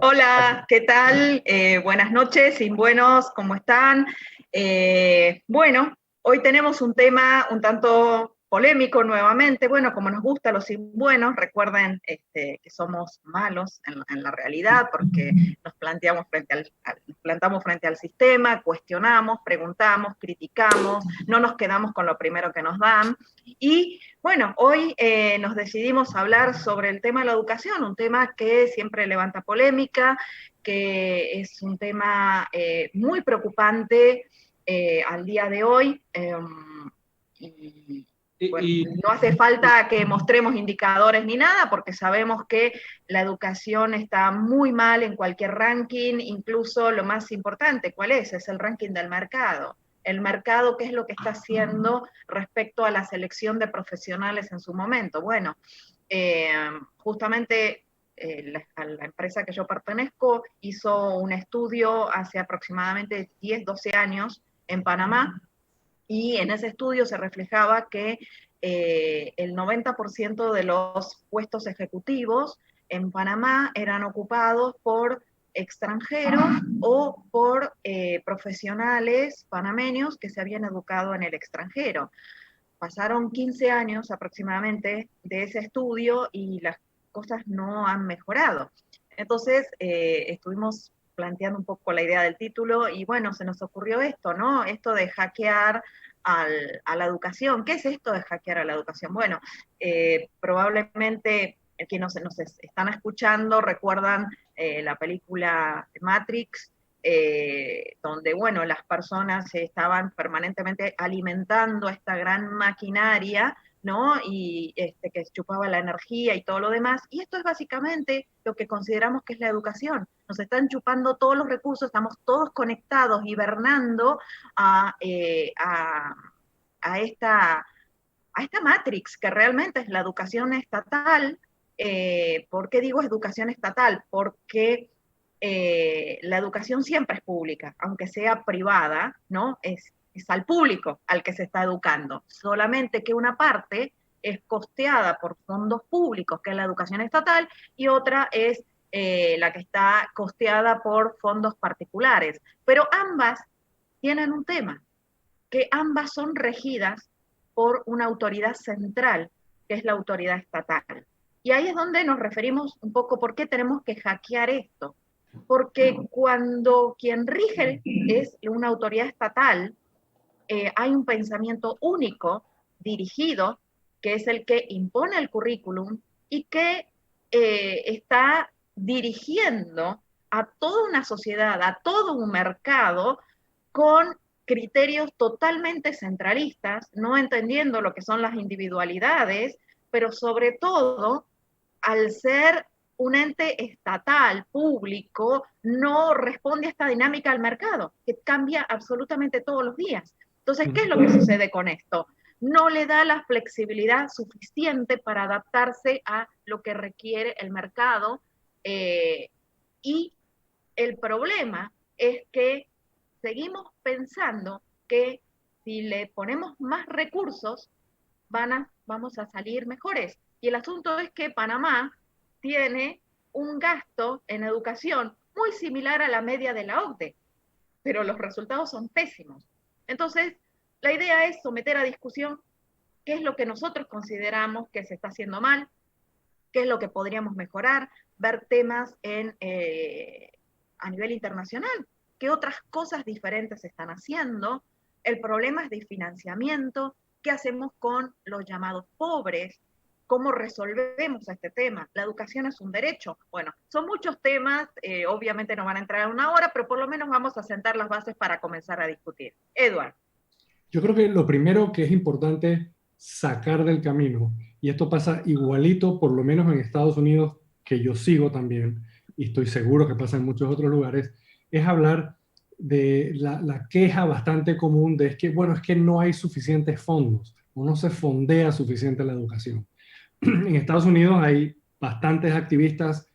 Hola, ¿qué tal? Buenas noches, sin buenos, ¿cómo están? Bueno, hoy tenemos un tema un tanto polémico nuevamente. Bueno, como nos gusta los sin buenos, recuerden que somos malos en la realidad porque nos plantamos frente al sistema, cuestionamos, preguntamos, criticamos, no nos quedamos con lo primero que nos dan. Y bueno, hoy nos decidimos hablar sobre el tema de la educación, un tema que siempre levanta polémica, que es un tema muy preocupante al día de hoy. Y bueno, no hace falta que mostremos indicadores ni nada, porque sabemos que la educación está muy mal en cualquier ranking, incluso lo más importante, ¿cuál es? Es el ranking del mercado. El mercado, ¿qué es lo que está haciendo respecto a la selección de profesionales en su momento? Bueno, justamente a la empresa que yo pertenezco hizo un estudio hace aproximadamente 10, 12 años en Panamá, y en ese estudio se reflejaba que el 90% de los puestos ejecutivos en Panamá eran ocupados por extranjeros o por profesionales panameños que se habían educado en el extranjero. Pasaron 15 años aproximadamente de ese estudio y las cosas no han mejorado. Entonces, estuvimos planteando un poco la idea del título y bueno, se nos ocurrió esto, ¿no? Esto de hackear a la educación. ¿Qué es esto de hackear a la educación? Bueno, probablemente quienes nos están escuchando recuerdan la película Matrix, donde, bueno, las personas estaban permanentemente alimentando esta gran maquinaria, ¿no? Y que chupaba la energía y todo lo demás. Y esto es básicamente lo que consideramos que es la educación. Nos están chupando todos los recursos, estamos todos conectados, hibernando a, a esta Matrix, que realmente es la educación estatal. ¿Por qué digo educación estatal? Porque la educación siempre es pública, aunque sea privada, ¿no? Es al público al que se está educando. Solamente que una parte es costeada por fondos públicos, que es la educación estatal, y otra es la que está costeada por fondos particulares. Pero ambas tienen un tema, que ambas son regidas por una autoridad central, que es la autoridad estatal. Y ahí es donde nos referimos un poco por qué tenemos que hackear esto. Porque cuando quien rige es una autoridad estatal, hay un pensamiento único, dirigido, que es el que impone el currículum y que está dirigiendo a toda una sociedad, a todo un mercado, con criterios totalmente centralistas, no entendiendo lo que son las individualidades, pero sobre todo, al ser un ente estatal, público, no responde a esta dinámica del mercado, que cambia absolutamente todos los días. Entonces, ¿qué es lo que sucede con esto? No le da la flexibilidad suficiente para adaptarse a lo que requiere el mercado, y el problema es que seguimos pensando que si le ponemos más recursos, vamos a salir mejores. Y el asunto es que Panamá tiene un gasto en educación muy similar a la media de la OCDE, pero los resultados son pésimos. Entonces, la idea es someter a discusión qué es lo que nosotros consideramos que se está haciendo mal, qué es lo que podríamos mejorar, ver temas a nivel internacional, qué otras cosas diferentes se están haciendo. El problema es de financiamiento, qué hacemos con los llamados pobres, cómo resolvemos este tema. La educación es un derecho. Bueno, son muchos temas, obviamente no van a entrar en una hora, pero por lo menos vamos a sentar las bases para comenzar a discutir. Edward. Yo creo que lo primero que es importante sacar del camino, y esto pasa igualito, por lo menos en Estados Unidos, que yo sigo también, y estoy seguro que pasa en muchos otros lugares, es hablar de la queja bastante común de es que, bueno, es que no hay suficientes fondos, o no se fondea suficiente la educación. En Estados Unidos hay bastantes activistas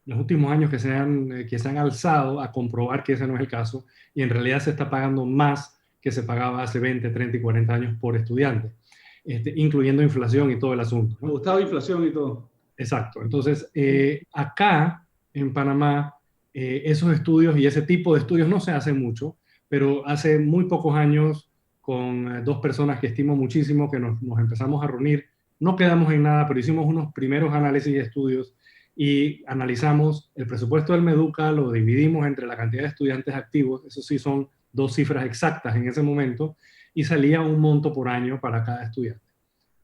en los últimos años que se han alzado a comprobar que ese no es el caso y en realidad se está pagando más que se pagaba hace 20, 30 y 40 años por estudiante, incluyendo inflación y todo el asunto, ¿no? Gustavo, inflación y todo. Exacto. Entonces, acá en Panamá, esos estudios y ese tipo de estudios no se hacen mucho, pero hace muy pocos años, con dos personas que estimo muchísimo, que nos empezamos a reunir, no quedamos en nada, pero hicimos unos primeros análisis y estudios y analizamos el presupuesto del Meduca, lo dividimos entre la cantidad de estudiantes activos, eso sí son dos cifras exactas en ese momento, y salía un monto por año para cada estudiante.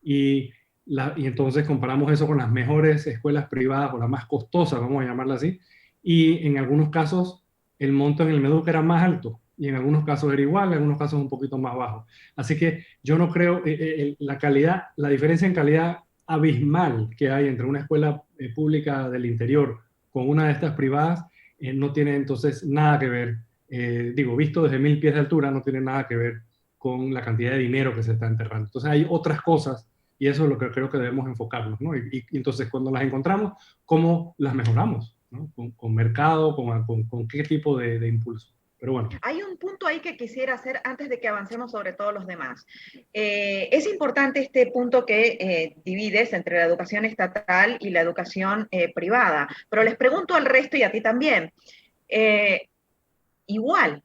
Y, y entonces comparamos eso con las mejores escuelas privadas o las más costosas, vamos a llamarlas así, y en algunos casos el monto en el Meduca era más alto y en algunos casos era igual, en algunos casos un poquito más bajo. Así que yo no creo, la calidad, la diferencia en calidad abismal que hay entre una escuela pública del interior con una de estas privadas, no tiene entonces nada que ver, digo, visto desde 1000 pies de altura, no tiene nada que ver con la cantidad de dinero que se está enterrando. Entonces hay otras cosas y eso es lo que creo que debemos enfocarnos, ¿no? Y entonces cuando las encontramos, ¿cómo las mejoramos? ¿No? Con mercado, con qué tipo de impulso. Pero bueno. Hay un punto ahí que quisiera hacer antes de que avancemos sobre todos los demás. Es importante este punto que divides entre la educación estatal y la educación privada, pero les pregunto al resto y a ti también. Igual,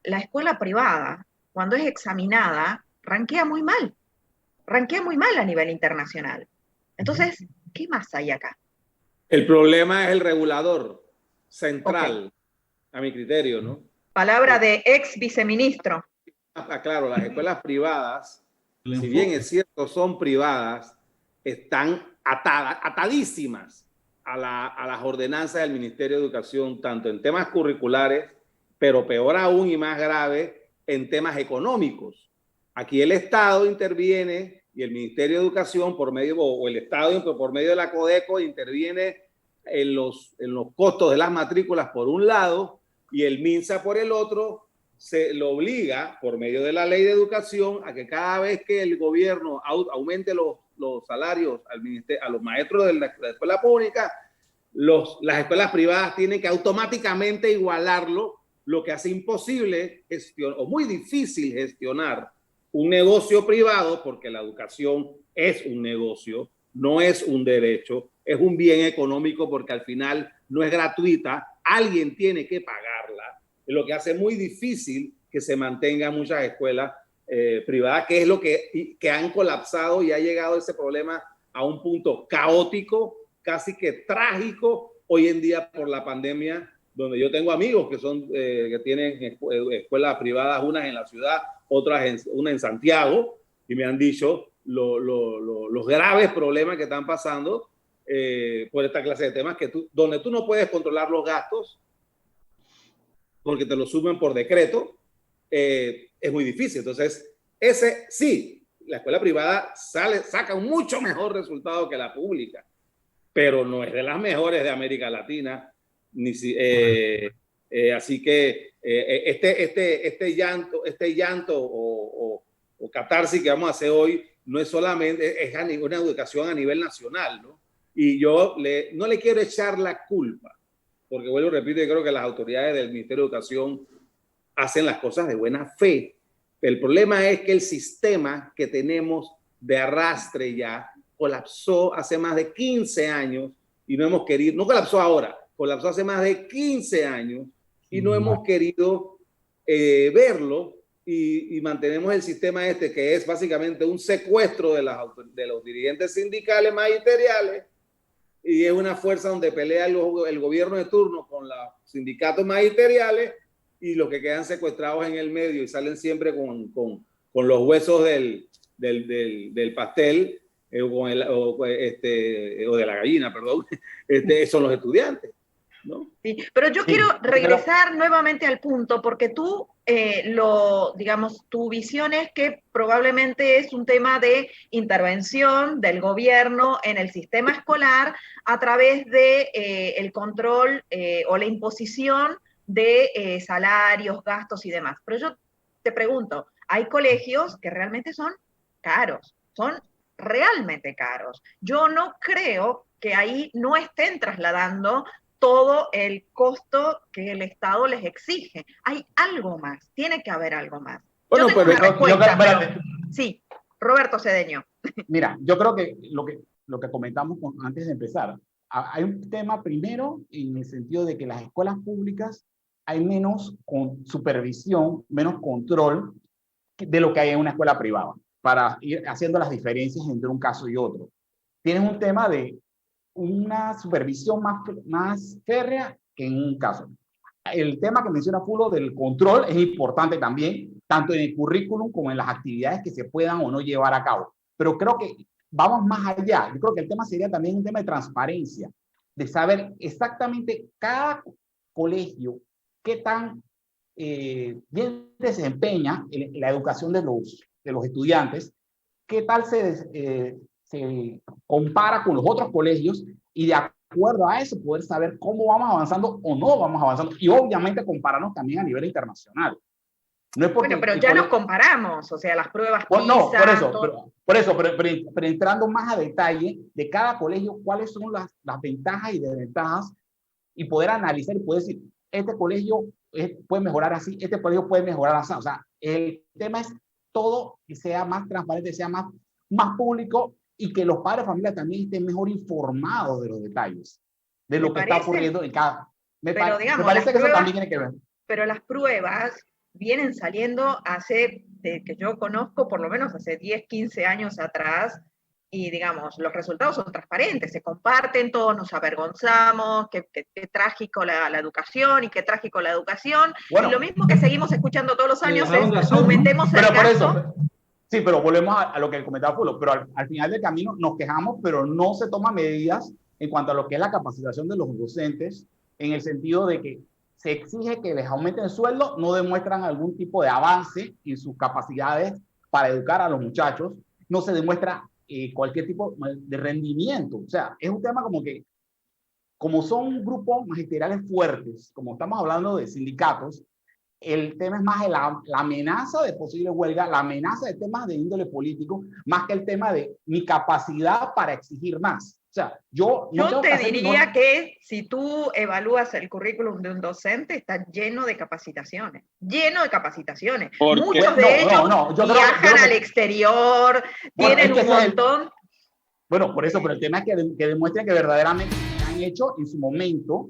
la escuela privada, cuando es examinada, rankea muy mal a nivel internacional. Entonces, ¿qué más hay acá? El problema es el regulador central, Okay. a mi criterio, ¿no? Palabra de ex viceministro. Claro, las escuelas privadas, si bien es cierto, son privadas, están atadísimas a las ordenanzas del Ministerio de Educación, tanto en temas curriculares, pero peor aún y más grave, en temas económicos. Aquí el Estado interviene y el Ministerio de Educación por medio, o el Estado por medio de la Codeco interviene en los costos de las matrículas por un lado y el MINSA por el otro, se lo obliga por medio de la ley de educación a que cada vez que el gobierno aumente los salarios a los maestros de la escuela pública, las escuelas privadas tienen que automáticamente igualarlo, lo que hace imposible o muy difícil gestionar un negocio privado, porque la educación es un negocio, no es un derecho, es un bien económico porque al final no es gratuita, alguien tiene que pagarla, lo que hace muy difícil que se mantengan muchas escuelas privadas, que es lo que han colapsado y ha llegado ese problema a un punto caótico, casi que trágico hoy en día por la pandemia, donde yo tengo amigos que tienen escuelas privadas, unas en la ciudad, una en Santiago, y me han dicho los graves problemas que están pasando por esta clase de temas, donde tú no puedes controlar los gastos porque te lo suben por decreto, es muy difícil. Entonces, la escuela privada saca un mucho mejor resultado que la pública, pero no es de las mejores de América Latina. Así que este llanto o catarsis que vamos a hacer hoy no es solamente, es una educación a nivel nacional, ¿no? Y yo no le quiero echar la culpa, porque vuelvo y repito, yo creo que las autoridades del Ministerio de Educación hacen las cosas de buena fe. El problema es que el sistema que tenemos de arrastre ya colapsó hace más de 15 años y no hemos querido, no colapsó ahora, colapsó hace más de 15 años y no hemos querido verlo y mantenemos el sistema que es básicamente un secuestro de los dirigentes sindicales magisteriales y es una fuerza donde pelea el gobierno de turno con los sindicatos magisteriales y los que quedan secuestrados en el medio y salen siempre con los huesos del pastel o de la gallina, perdón, son los estudiantes, ¿no? Sí, pero yo quiero regresar nuevamente al punto, porque tú, digamos, tu visión es que probablemente es un tema de intervención del gobierno en el sistema escolar a través de el control o la imposición de salarios, gastos y demás. Pero yo te pregunto, hay colegios que realmente son caros, son realmente caros. Yo no creo que ahí no estén trasladando todo el costo que el Estado les exige. Hay algo más, tiene que haber algo más. Bueno, yo tengo una respuesta, pero sí, Roberto Cedeño. Mira, yo creo que lo que comentamos antes de empezar, hay un tema primero en el sentido de que las escuelas públicas hay menos supervisión, menos control de lo que hay en una escuela privada, para ir haciendo las diferencias entre un caso y otro. Tienes un tema de una supervisión más férrea que en un caso. El tema que menciona Pulo del control es importante también, tanto en el currículum como en las actividades que se puedan o no llevar a cabo. Pero creo que vamos más allá. Yo creo que el tema sería también un tema de transparencia, de saber exactamente cada colegio qué tan bien desempeña en la educación de los estudiantes, qué tal se compara con los otros colegios y de acuerdo a eso poder saber cómo vamos avanzando o no vamos avanzando y obviamente compararnos también a nivel internacional. No es porque bueno, pero ya nos comparamos, o sea, las pruebas PISA... No, por eso, pero entrando más a detalle de cada colegio, cuáles son las ventajas y desventajas y poder analizar y poder decir, este colegio puede mejorar así, este colegio puede mejorar así. O sea, el tema es todo que sea más transparente, sea más público y que los padres de familia también estén mejor informados de los detalles, de lo que está ocurriendo en cada... Me parece que eso también tiene que ver. Pero las pruebas vienen saliendo que yo conozco, por lo menos hace 10, 15 años atrás, y digamos, los resultados son transparentes, se comparten, todos nos avergonzamos, qué trágico la educación y qué trágico la educación, bueno, y lo mismo que seguimos escuchando todos los años es aumentemos el gasto. Sí, pero volvemos a lo que comentaba Pulo, pero al final del camino nos quejamos, pero no se toman medidas en cuanto a lo que es la capacitación de los docentes, en el sentido de que se exige que les aumenten el sueldo, no demuestran algún tipo de avance en sus capacidades para educar a los muchachos, no se demuestra cualquier tipo de rendimiento. O sea, es un tema como que, como son grupos magisteriales fuertes, como estamos hablando de sindicatos, el tema es más la amenaza de posible huelga, la amenaza de temas de índole político, más que el tema de mi capacidad para exigir más. O sea, yo te diría que si tú evalúas el currículum de un docente, está lleno de capacitaciones, Muchos de ellos viajan al exterior, tienen un montón. Bueno, por eso, pero el tema es que demuestren que verdaderamente han hecho en su momento,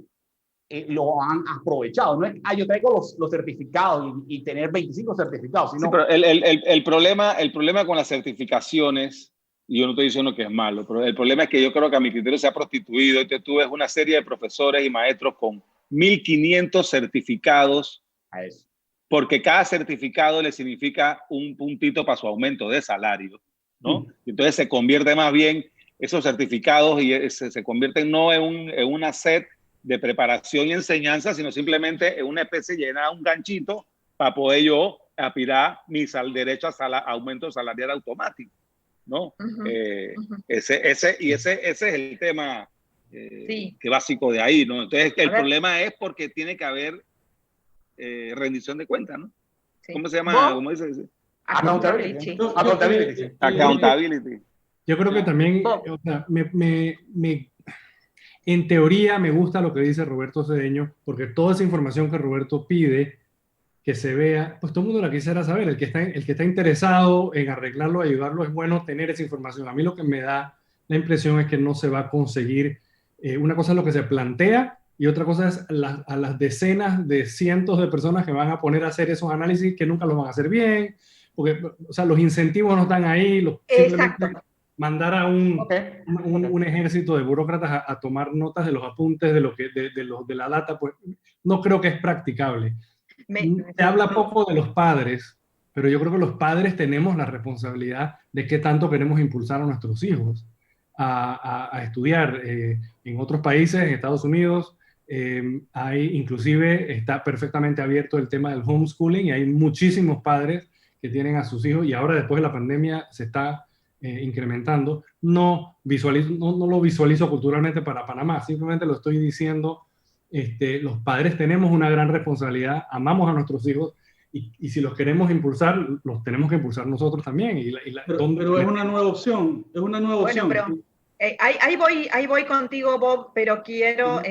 lo han aprovechado. No es, yo traigo los certificados y tener 25 certificados. Sino... Sí, pero el problema con las certificaciones, y yo no estoy diciendo que es malo, pero el problema es que yo creo que a mi criterio se ha prostituido. Y tú ves una serie de profesores y maestros con 1.500 certificados, a eso, porque cada certificado le significa un puntito para su aumento de salario, ¿no? Entonces se convierte más bien esos certificados y se convierten no en una set de preparación y enseñanza, sino simplemente en una especie de llenar un ganchito para poder yo aspirar mi derecho a aumento salarial automático, ¿no? Ese es el tema sí, que básico de ahí, ¿no? Entonces el problema es porque tiene que haber rendición de cuentas, ¿no? Sí. ¿Cómo se llama? ¿Cómo dice? Accountability. Accountability. Yo creo que también, o sea, en teoría me gusta lo que dice Roberto Cedeño, porque toda esa información que Roberto pide que se vea, pues todo el mundo la quisiera saber. El que está interesado en arreglarlo, ayudarlo, es bueno tener esa información. A mí lo que me da la impresión es que no se va a conseguir. Una cosa es lo que se plantea y otra cosa es a las decenas de cientos de personas que van a poner a hacer esos análisis que nunca los van a hacer bien, porque, o sea, los incentivos no están ahí. Exacto. Mandar a un ejército de burócratas a tomar notas de los apuntes de la data, pues no creo que es practicable. Se habla poco de los padres, pero yo creo que los padres tenemos la responsabilidad de qué tanto queremos impulsar a nuestros hijos a estudiar. En otros países, en Estados Unidos, inclusive está perfectamente abierto el tema del homeschooling y hay muchísimos padres que tienen a sus hijos y ahora después de la pandemia se está incrementando. No lo visualizo culturalmente para Panamá, simplemente lo estoy diciendo. Los padres tenemos una gran responsabilidad, amamos a nuestros hijos y si los queremos impulsar, los tenemos que impulsar nosotros también. Pero es una nueva opción, opción. Pero, ahí voy contigo, Bob, pero quiero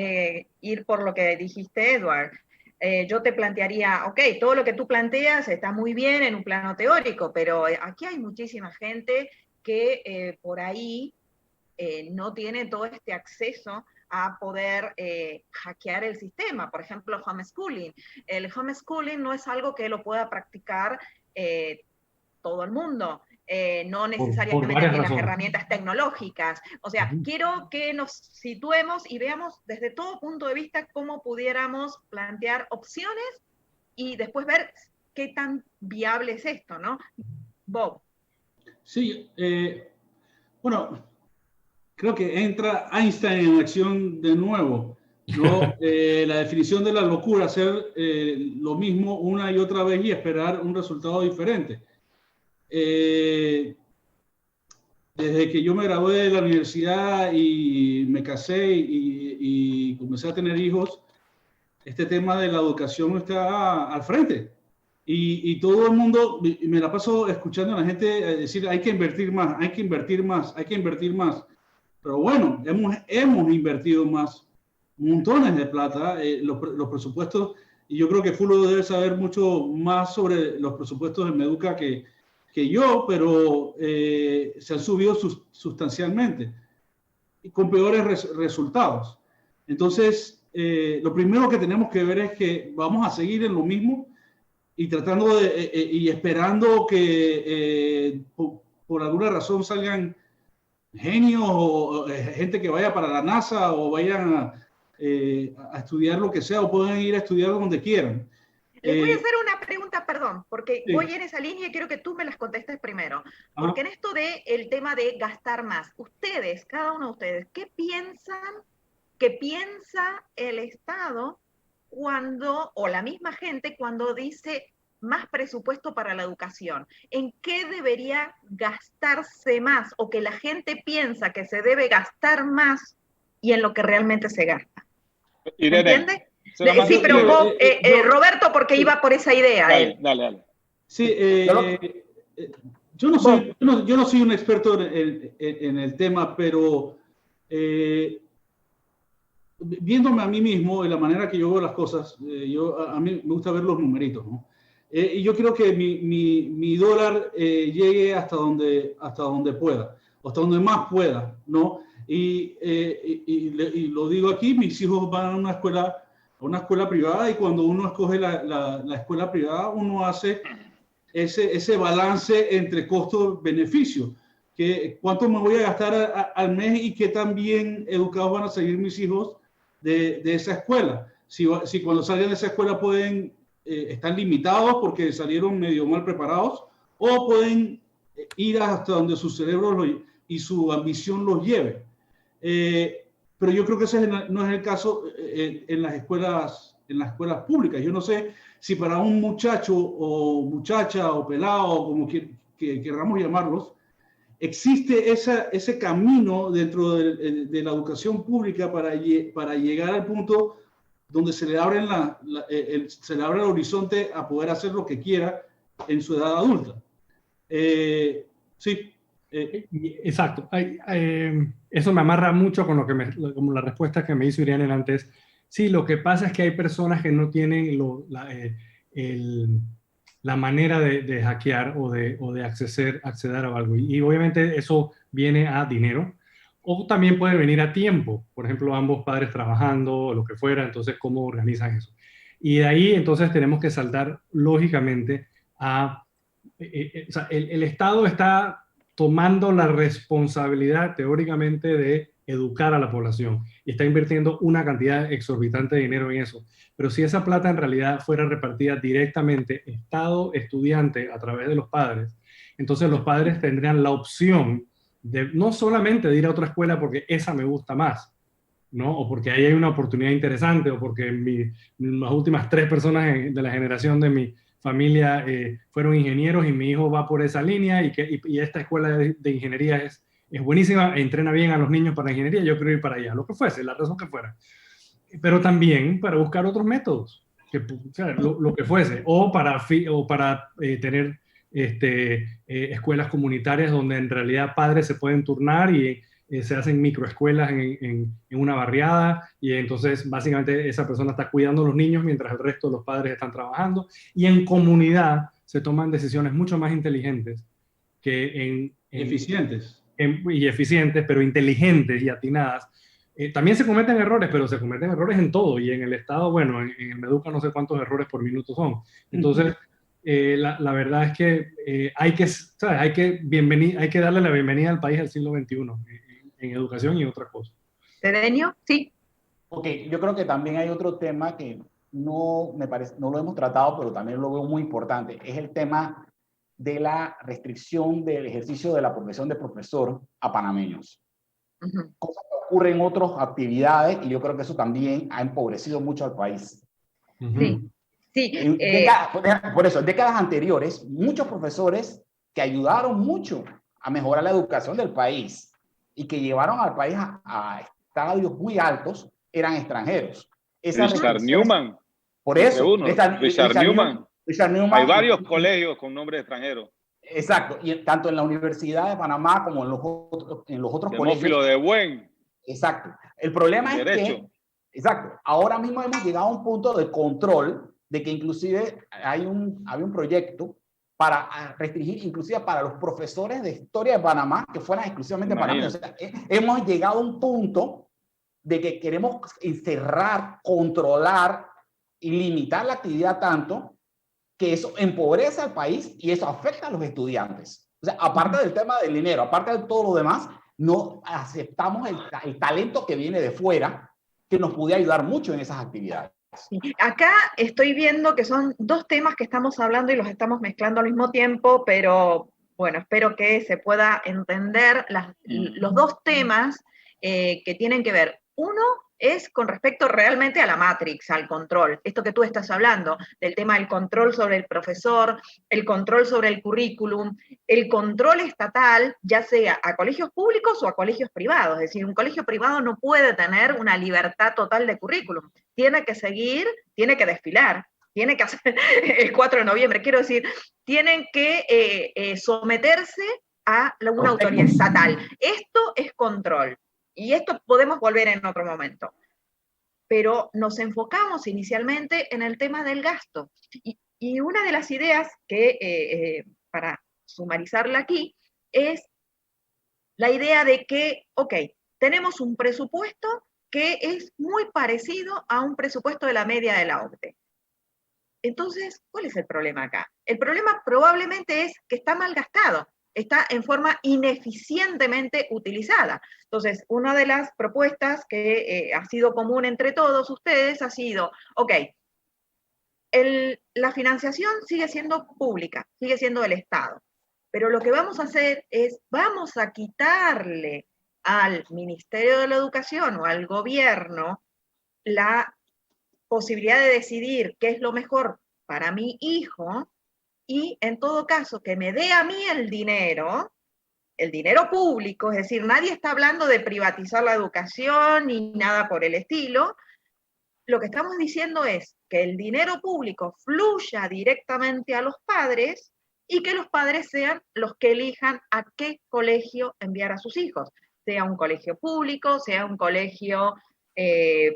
ir por lo que dijiste, Edward. Yo te plantearía, ok, todo lo que tú planteas está muy bien en un plano teórico, pero aquí hay muchísima gente que por ahí no tiene todo este acceso a poder hackear el sistema. Por ejemplo, homeschooling. El homeschooling no es algo que lo pueda practicar todo el mundo. No necesariamente tiene las herramientas tecnológicas. O sea, quiero que nos situemos y veamos desde todo punto de vista cómo pudiéramos plantear opciones y después ver qué tan viable es esto, ¿no? Bob. Sí, bueno, creo que entra Einstein en acción de nuevo, ¿no? La definición de la locura, hacer lo mismo una y otra vez y esperar un resultado diferente. Desde que yo me gradué de la universidad y me casé y comencé a tener hijos, este tema de la educación está al frente. Y todo el mundo, me la paso escuchando a la gente decir, hay que invertir más, hay que invertir más, hay que invertir más. Pero bueno, hemos invertido más, montones de plata, los presupuestos, y yo creo que Fulvio debe saber mucho más sobre los presupuestos de Meduca que yo, pero se han subido sustancialmente y con peores resultados. Entonces, lo primero que tenemos que ver es que vamos a seguir en lo mismo y tratando y esperando que por alguna razón salgan genios o gente que vaya para la NASA o vayan a estudiar lo que sea o pueden ir a estudiar donde quieran. Les voy a hacer una pregunta, perdón, porque sí. Voy en esa línea y quiero que tú me las contestes primero. Porque en esto el tema de gastar más, ustedes, cada uno de ustedes, ¿qué piensan que piensa el Estado cuando, o la misma gente, cuando dice más presupuesto para la educación? ¿En qué debería gastarse más o que la gente piensa que se debe gastar más y en lo que realmente se gasta? ¿Entiendes? Sí, pero vos, Roberto, porque iba por esa idea. Dale. Sí, yo no soy un experto en el tema, pero viéndome a mí mismo, de la manera que yo veo las cosas, a mí me gusta ver los numeritos, ¿no? Y yo creo que mi dólar llegue hasta donde pueda, o hasta donde más pueda, ¿no? Y lo digo aquí, mis hijos van a una escuela privada, y cuando uno escoge la escuela privada, uno hace ese balance entre costo-beneficio. ¿Cuánto me voy a gastar al mes y qué tan bien educados van a seguir mis hijos de esa escuela? Si cuando salgan de esa escuela están limitados porque salieron medio mal preparados, o pueden ir hasta donde su cerebro y su ambición los lleve. Pero yo creo que ese no es el caso en las escuelas públicas. Yo no sé si para un muchacho o muchacha o pelado, como que queramos llamarlos, existe ese camino dentro de la educación pública para llegar al punto donde se le abre el horizonte a poder hacer lo que quiera en su edad adulta. Sí. Exacto. Eso me amarra mucho con como la respuesta que me hizo Irene antes. Sí, lo que pasa es que hay personas que no tienen la manera de hackear o de acceder a algo. Y obviamente eso viene a dinero, o también puede venir a tiempo. Por ejemplo, ambos padres trabajando o lo que fuera, entonces, ¿cómo organizan eso? Y de ahí, entonces, tenemos que saltar lógicamente o sea, el Estado está tomando la responsabilidad teóricamente de educar a la población y está invirtiendo una cantidad exorbitante de dinero en eso. Pero si esa plata en realidad fuera repartida directamente Estado, estudiante, a través de los padres, entonces los padres tendrían la opción de no solamente de ir a otra escuela porque esa me gusta más, ¿no? O porque ahí hay una oportunidad interesante, o porque las últimas 3 personas de la generación de mi familia fueron ingenieros y mi hijo va por esa línea y esta escuela de ingeniería es buenísima, entrena bien a los niños para ingeniería, yo quiero ir para allá, lo que fuese, la razón que fuera. Pero también para buscar otros métodos, o sea, lo que fuese, o para tener escuelas comunitarias donde en realidad padres se pueden turnar y se hacen microescuelas en una barriada, y entonces básicamente esa persona está cuidando a los niños mientras el resto de los padres están trabajando, y en comunidad se toman decisiones mucho más inteligentes que eficientes. Y eficientes, pero inteligentes y atinadas, También se cometen errores, pero se cometen errores en todo. Y en el Estado, bueno, en el Meduca no sé cuántos errores por minuto son. Entonces, la verdad es que hay que, ¿sabes? Hay que darle la bienvenida al país al siglo XXI en educación y otras cosas. ¿Cedeño? Sí. Ok, yo creo que también hay otro tema que no me parece, no lo hemos tratado, pero también lo veo muy importante. Es el tema de la restricción del ejercicio de la profesión de profesor a panameños. Cosas que ocurren en otras actividades y yo creo que eso también ha empobrecido mucho al país. Sí, sí. Por eso, en décadas anteriores, muchos profesores que ayudaron mucho a mejorar la educación del país y que llevaron al país a estadios muy altos eran extranjeros. Richard Newman. Por eso, Richard Newman. Hay varios colegios con nombres extranjeros. Exacto, y tanto en la Universidad de Panamá como en los otros colegios. Teófilo de Buen. Exacto. El problema es que, exacto, ahora mismo hemos llegado a un punto de control de que inclusive había un proyecto para restringir inclusive para los profesores de historia de Panamá que fueran exclusivamente panameños. O sea, hemos llegado a un punto de que queremos encerrar, controlar y limitar la actividad tanto que eso empobrece al país y eso afecta a los estudiantes. O sea, aparte del tema del dinero, aparte de todo lo demás, no aceptamos el talento que viene de fuera, que nos puede ayudar mucho en esas actividades. Sí. Acá estoy viendo que son dos temas que estamos hablando y los estamos mezclando al mismo tiempo, pero bueno, espero que se pueda entender los dos temas que tienen que ver. Uno es con respecto realmente a la Matrix, al control. Esto que tú estás hablando, del tema del control sobre el profesor, el control sobre el currículum, el control estatal, ya sea a colegios públicos o a colegios privados. Es decir, un colegio privado no puede tener una libertad total de currículum. Tiene que seguir, tiene que desfilar, tiene que hacer el 4 de noviembre. Quiero decir, tienen que someterse a una autoridad estatal. Esto es control. Y esto podemos volver en otro momento. Pero nos enfocamos inicialmente en el tema del gasto. Y una de las ideas que, para sumarizarla aquí, es la idea de que, ok, tenemos un presupuesto que es muy parecido a un presupuesto de la media de la OCDE. Entonces, ¿cuál es el problema acá? El problema probablemente es que está mal gastado, está en forma ineficientemente utilizada. Entonces, una de las propuestas que ha sido común entre todos ustedes ha sido, ok, la financiación sigue siendo pública, sigue siendo del Estado, pero lo que vamos a hacer es, vamos a quitarle al Ministerio de la Educación o al gobierno la posibilidad de decidir qué es lo mejor para mi hijo, y en todo caso que me dé a mí el dinero público, es decir, nadie está hablando de privatizar la educación ni nada por el estilo. Lo que estamos diciendo es que el dinero público fluya directamente a los padres y que los padres sean los que elijan a qué colegio enviar a sus hijos, sea un colegio público, sea un colegio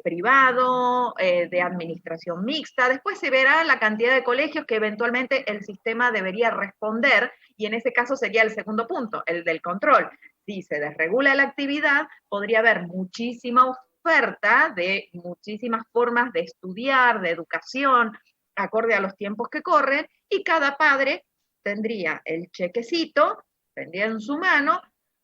privado, de administración mixta. Después se verá la cantidad de colegios que eventualmente el sistema debería responder, y en ese caso sería el segundo punto, el del control. Si se desregula la actividad, podría haber muchísima oferta de muchísimas formas de estudiar, de educación, acorde a los tiempos que corren, y cada padre tendría el chequecito, tendría en su mano,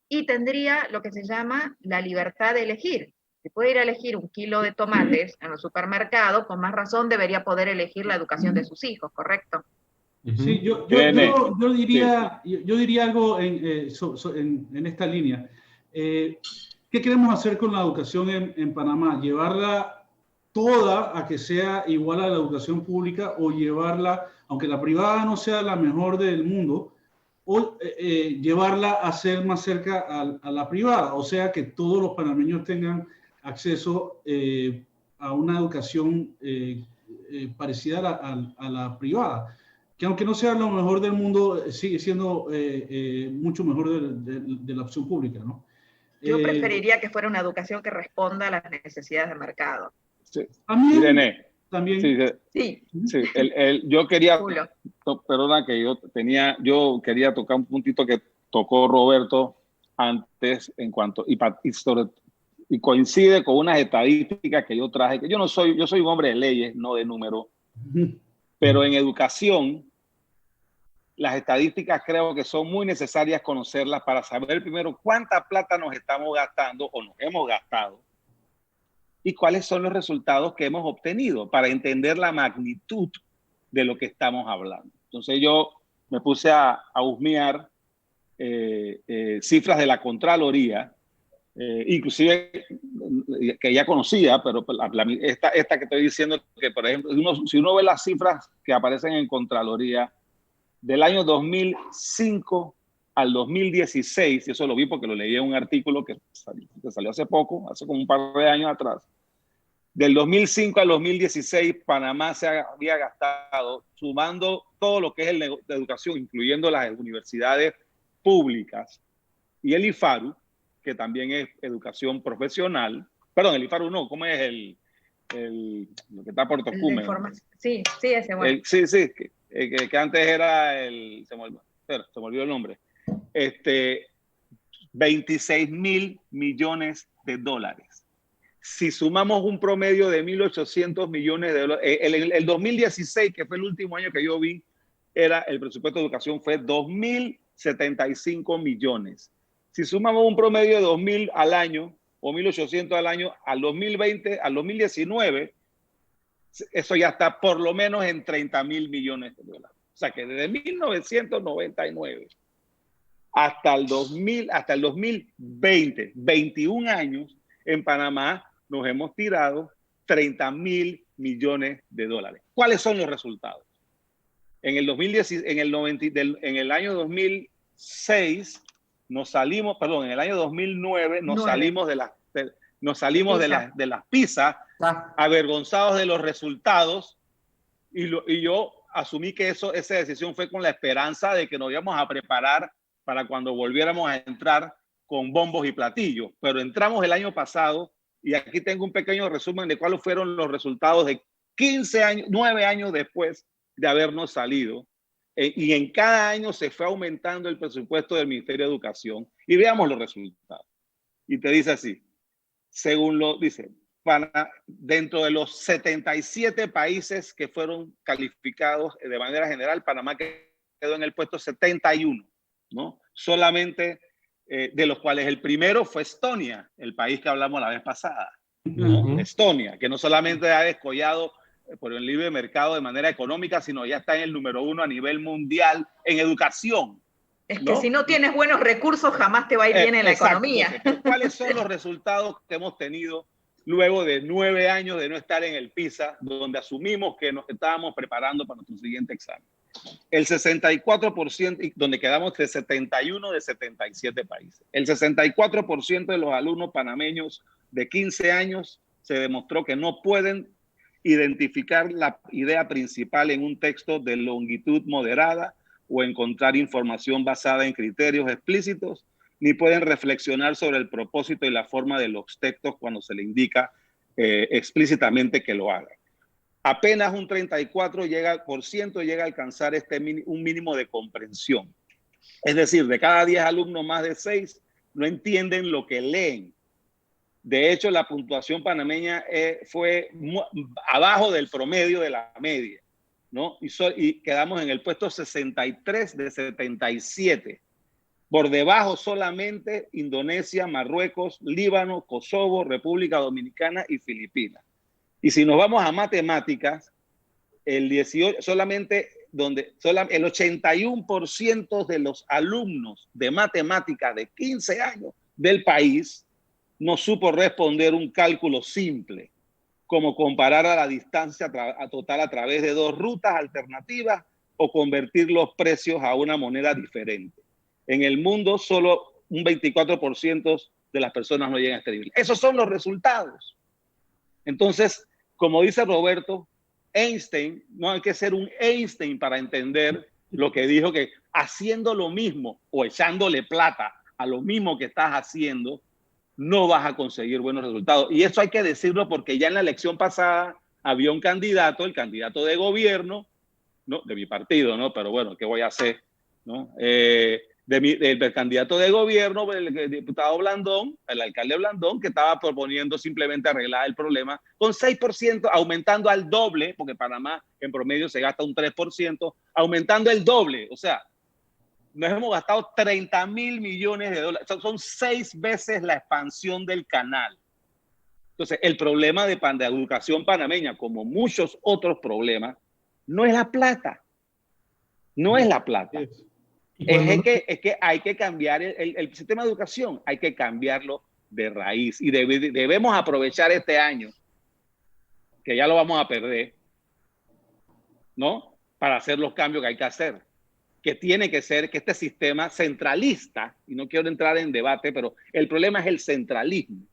y tendría lo que se llama la libertad de elegir. Si puede ir a elegir 1 kilo de tomates en el supermercado, con más razón debería poder elegir la educación de sus hijos, ¿correcto? Sí, yo diría algo en esta línea. ¿Qué queremos hacer con la educación en Panamá? ¿Llevarla toda a que sea igual a la educación pública, o llevarla, aunque la privada no sea la mejor del mundo, o llevarla a ser más cerca a la privada? O sea, que todos los panameños tengan acceso a una educación parecida a la privada, que aunque no sea lo mejor del mundo, sigue siendo mucho mejor de la opción pública, ¿no? Yo preferiría que fuera una educación que responda a las necesidades del mercado. Sí. A mí, Irene, también. Sí. Yo quería, perdona que yo quería tocar un puntito que tocó Roberto antes en cuanto, y sobre y coincide con unas estadísticas que yo traje, que yo soy un hombre de leyes, no de números, pero en educación, las estadísticas creo que son muy necesarias conocerlas para saber primero cuánta plata nos estamos gastando o nos hemos gastado y cuáles son los resultados que hemos obtenido para entender la magnitud de lo que estamos hablando. Entonces yo me puse a husmear cifras de la Contraloría, inclusive que ya conocía, pero esta que estoy diciendo, que por ejemplo, si uno ve las cifras que aparecen en Contraloría del año 2005 al 2016, y eso lo vi porque lo leí en un artículo que salió hace poco, hace como un par de años atrás. Del 2005 al 2016, Panamá se había gastado, sumando todo lo que es de educación, incluyendo las universidades públicas y el IFARU, que también es educación profesional. Perdón, el IFARU no, ¿cómo es lo que está por Tocumen? Sí, ese bueno. Sí, que antes era se me olvidó el nombre. 26.000 millones de dólares. Si sumamos un promedio de 1.800 millones de dólares, el 2016, que fue el último año que yo vi, el presupuesto de educación fue 2.075 millones. Si sumamos un promedio de 2.000 al año o 1.800 al año, al 2020, al 2019, eso ya está por lo menos en 30.000 millones de dólares. O sea que desde 1999 hasta el 2020, 21 años, en Panamá nos hemos tirado 30.000 millones de dólares. ¿Cuáles son los resultados? En el año 2006 nos salimos, perdón, en el año 2009 salimos de las PISA, avergonzados de los resultados, y yo asumí que esa decisión fue con la esperanza de que nos íbamos a preparar para cuando volviéramos a entrar con bombos y platillos. Pero entramos el año pasado y aquí tengo un pequeño resumen de cuáles fueron los resultados de 9 años después de habernos salido. Y en cada año se fue aumentando el presupuesto del Ministerio de Educación. Y veamos los resultados. Y te dice así, dentro de los 77 países que fueron calificados de manera general, Panamá quedó en el puesto 71, ¿no? Solamente de los cuales el primero fue Estonia, el país que hablamos la vez pasada, ¿no? Estonia, que no solamente ha descollado por el libre mercado de manera económica, sino ya está en el número 1 a nivel mundial en educación. Es que si no tienes buenos recursos, jamás te va a ir bien en la economía. ¿Cuáles son los resultados que hemos tenido luego de 9 años de no estar en el PISA, donde asumimos que nos estábamos preparando para nuestro siguiente examen? El 64%, donde quedamos de 71 de 77 países. El 64% de los alumnos panameños de 15 años se demostró que no pueden identificar la idea principal en un texto de longitud moderada o encontrar información basada en criterios explícitos, ni pueden reflexionar sobre el propósito y la forma de los textos cuando se le indica explícitamente que lo hagan. Apenas un 34% llega a alcanzar un mínimo de comprensión. Es decir, de cada 10 alumnos, más de 6 no entienden lo que leen. De hecho, la puntuación panameña fue abajo del promedio de la media, ¿no? Y quedamos en el puesto 63 de 77. Por debajo solamente Indonesia, Marruecos, Líbano, Kosovo, República Dominicana y Filipinas. Y si nos vamos a matemáticas, el 81% de los alumnos de matemáticas de 15 años del país no supo responder un cálculo simple, como comparar a la distancia total a través de 2 rutas alternativas o convertir los precios a una moneda diferente. En el mundo, solo un 24% de las personas no llegan a este nivel. Esos son los resultados. Entonces, como dice Roberto, Einstein, no hay que ser un Einstein para entender lo que dijo, que haciendo lo mismo o echándole plata a lo mismo que estás haciendo, no vas a conseguir buenos resultados. Y eso hay que decirlo porque ya en la elección pasada había un candidato, el candidato de gobierno, ¿no? De mi partido, ¿no? Pero bueno, ¿qué voy a hacer? ¿No? del candidato de gobierno, el diputado Blandón, el alcalde Blandón, que estaba proponiendo simplemente arreglar el problema con 6%, aumentando al doble, porque Panamá en promedio se gasta un 3%, aumentando el doble. O sea, nos hemos gastado 30.000 millones de dólares. Son 6 veces la expansión del canal. Entonces, el problema de educación panameña, como muchos otros problemas, no es la plata. No es la plata. Es que hay que cambiar el sistema de educación, hay que cambiarlo de raíz. Y debemos aprovechar este año, que ya lo vamos a perder, ¿no? Para hacer los cambios que hay que hacer. Que tiene que ser que este sistema centralista, y no quiero entrar en debate, pero el problema es el centralismo.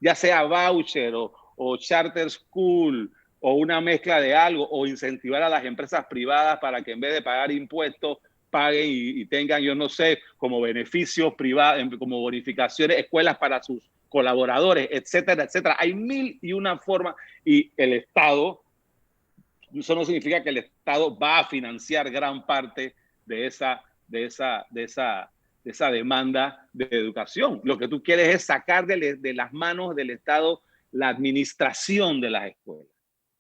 Ya sea voucher o charter school o una mezcla de algo, o incentivar a las empresas privadas para que en vez de pagar impuestos, paguen y tengan, yo no sé, como beneficios privados, como bonificaciones, escuelas para sus colaboradores, etcétera, etcétera. Hay 1001 formas y el Estado, eso no significa que el Estado va a financiar gran parte de esa demanda de educación. Lo que tú quieres es sacar de las manos del Estado la administración de las escuelas,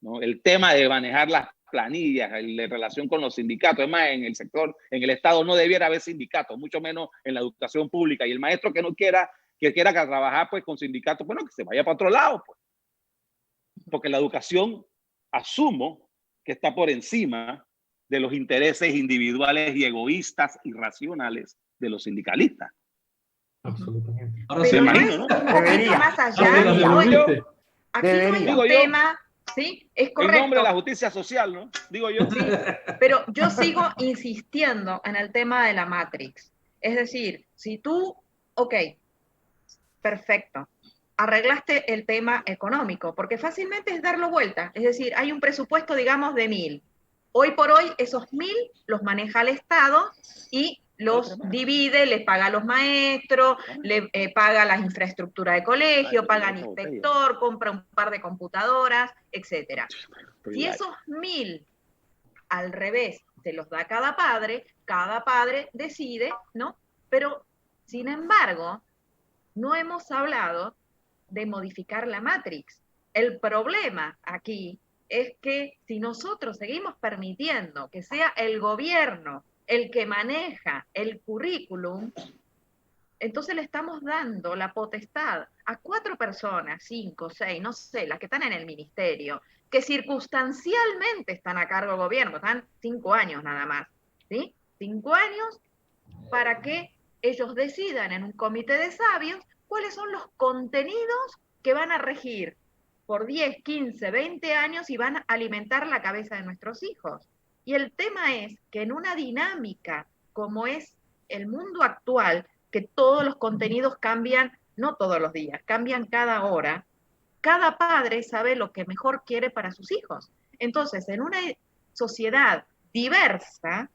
¿no? El tema de manejar las planillas, en relación con los sindicatos. Es más, en el sector, en el Estado no debiera haber sindicatos, mucho menos en la educación pública. Y el maestro que no quiera, que trabajar pues con sindicatos, bueno, que se vaya para otro lado, pues. Porque la educación, asumo, que está por encima de los intereses individuales y egoístas irracionales de los sindicalistas. Absolutamente. Ahora Pero sí, no Debería. es un poquito Debería. más allá. Debería. Aquí no hay Debería. un tema, ¿sí? Es En correcto. nombre de la justicia social, ¿no? Digo yo. Sí, pero yo sigo insistiendo en el tema de la Matrix. Es decir, si tú, ok, perfecto, arreglaste el tema económico, porque fácilmente es darlo vuelta. Es decir, hay un presupuesto, digamos, de 1.000. Hoy por hoy, esos 1.000 los maneja el Estado y los divide, les paga a los maestros, le paga las infraestructuras de colegio, paga al inspector, compra un par de computadoras, etcétera. Si esos 1.000 al revés se los da cada padre decide, ¿no? Pero, sin embargo, no hemos hablado de modificar la Matrix. El problema aquí es que si nosotros seguimos permitiendo que sea el gobierno el que maneja el currículum, entonces le estamos dando la potestad a 4 personas, 5, 6, no sé, las que están en el ministerio, que circunstancialmente están a cargo del gobierno, están 5 años nada más, ¿sí? 5 años para que ellos decidan en un comité de sabios cuáles son los contenidos que van a regir por 10, 15, 20 años y van a alimentar la cabeza de nuestros hijos. Y el tema es que en una dinámica como es el mundo actual, que todos los contenidos cambian, no todos los días, cambian cada hora, cada padre sabe lo que mejor quiere para sus hijos. Entonces, en una sociedad diversa,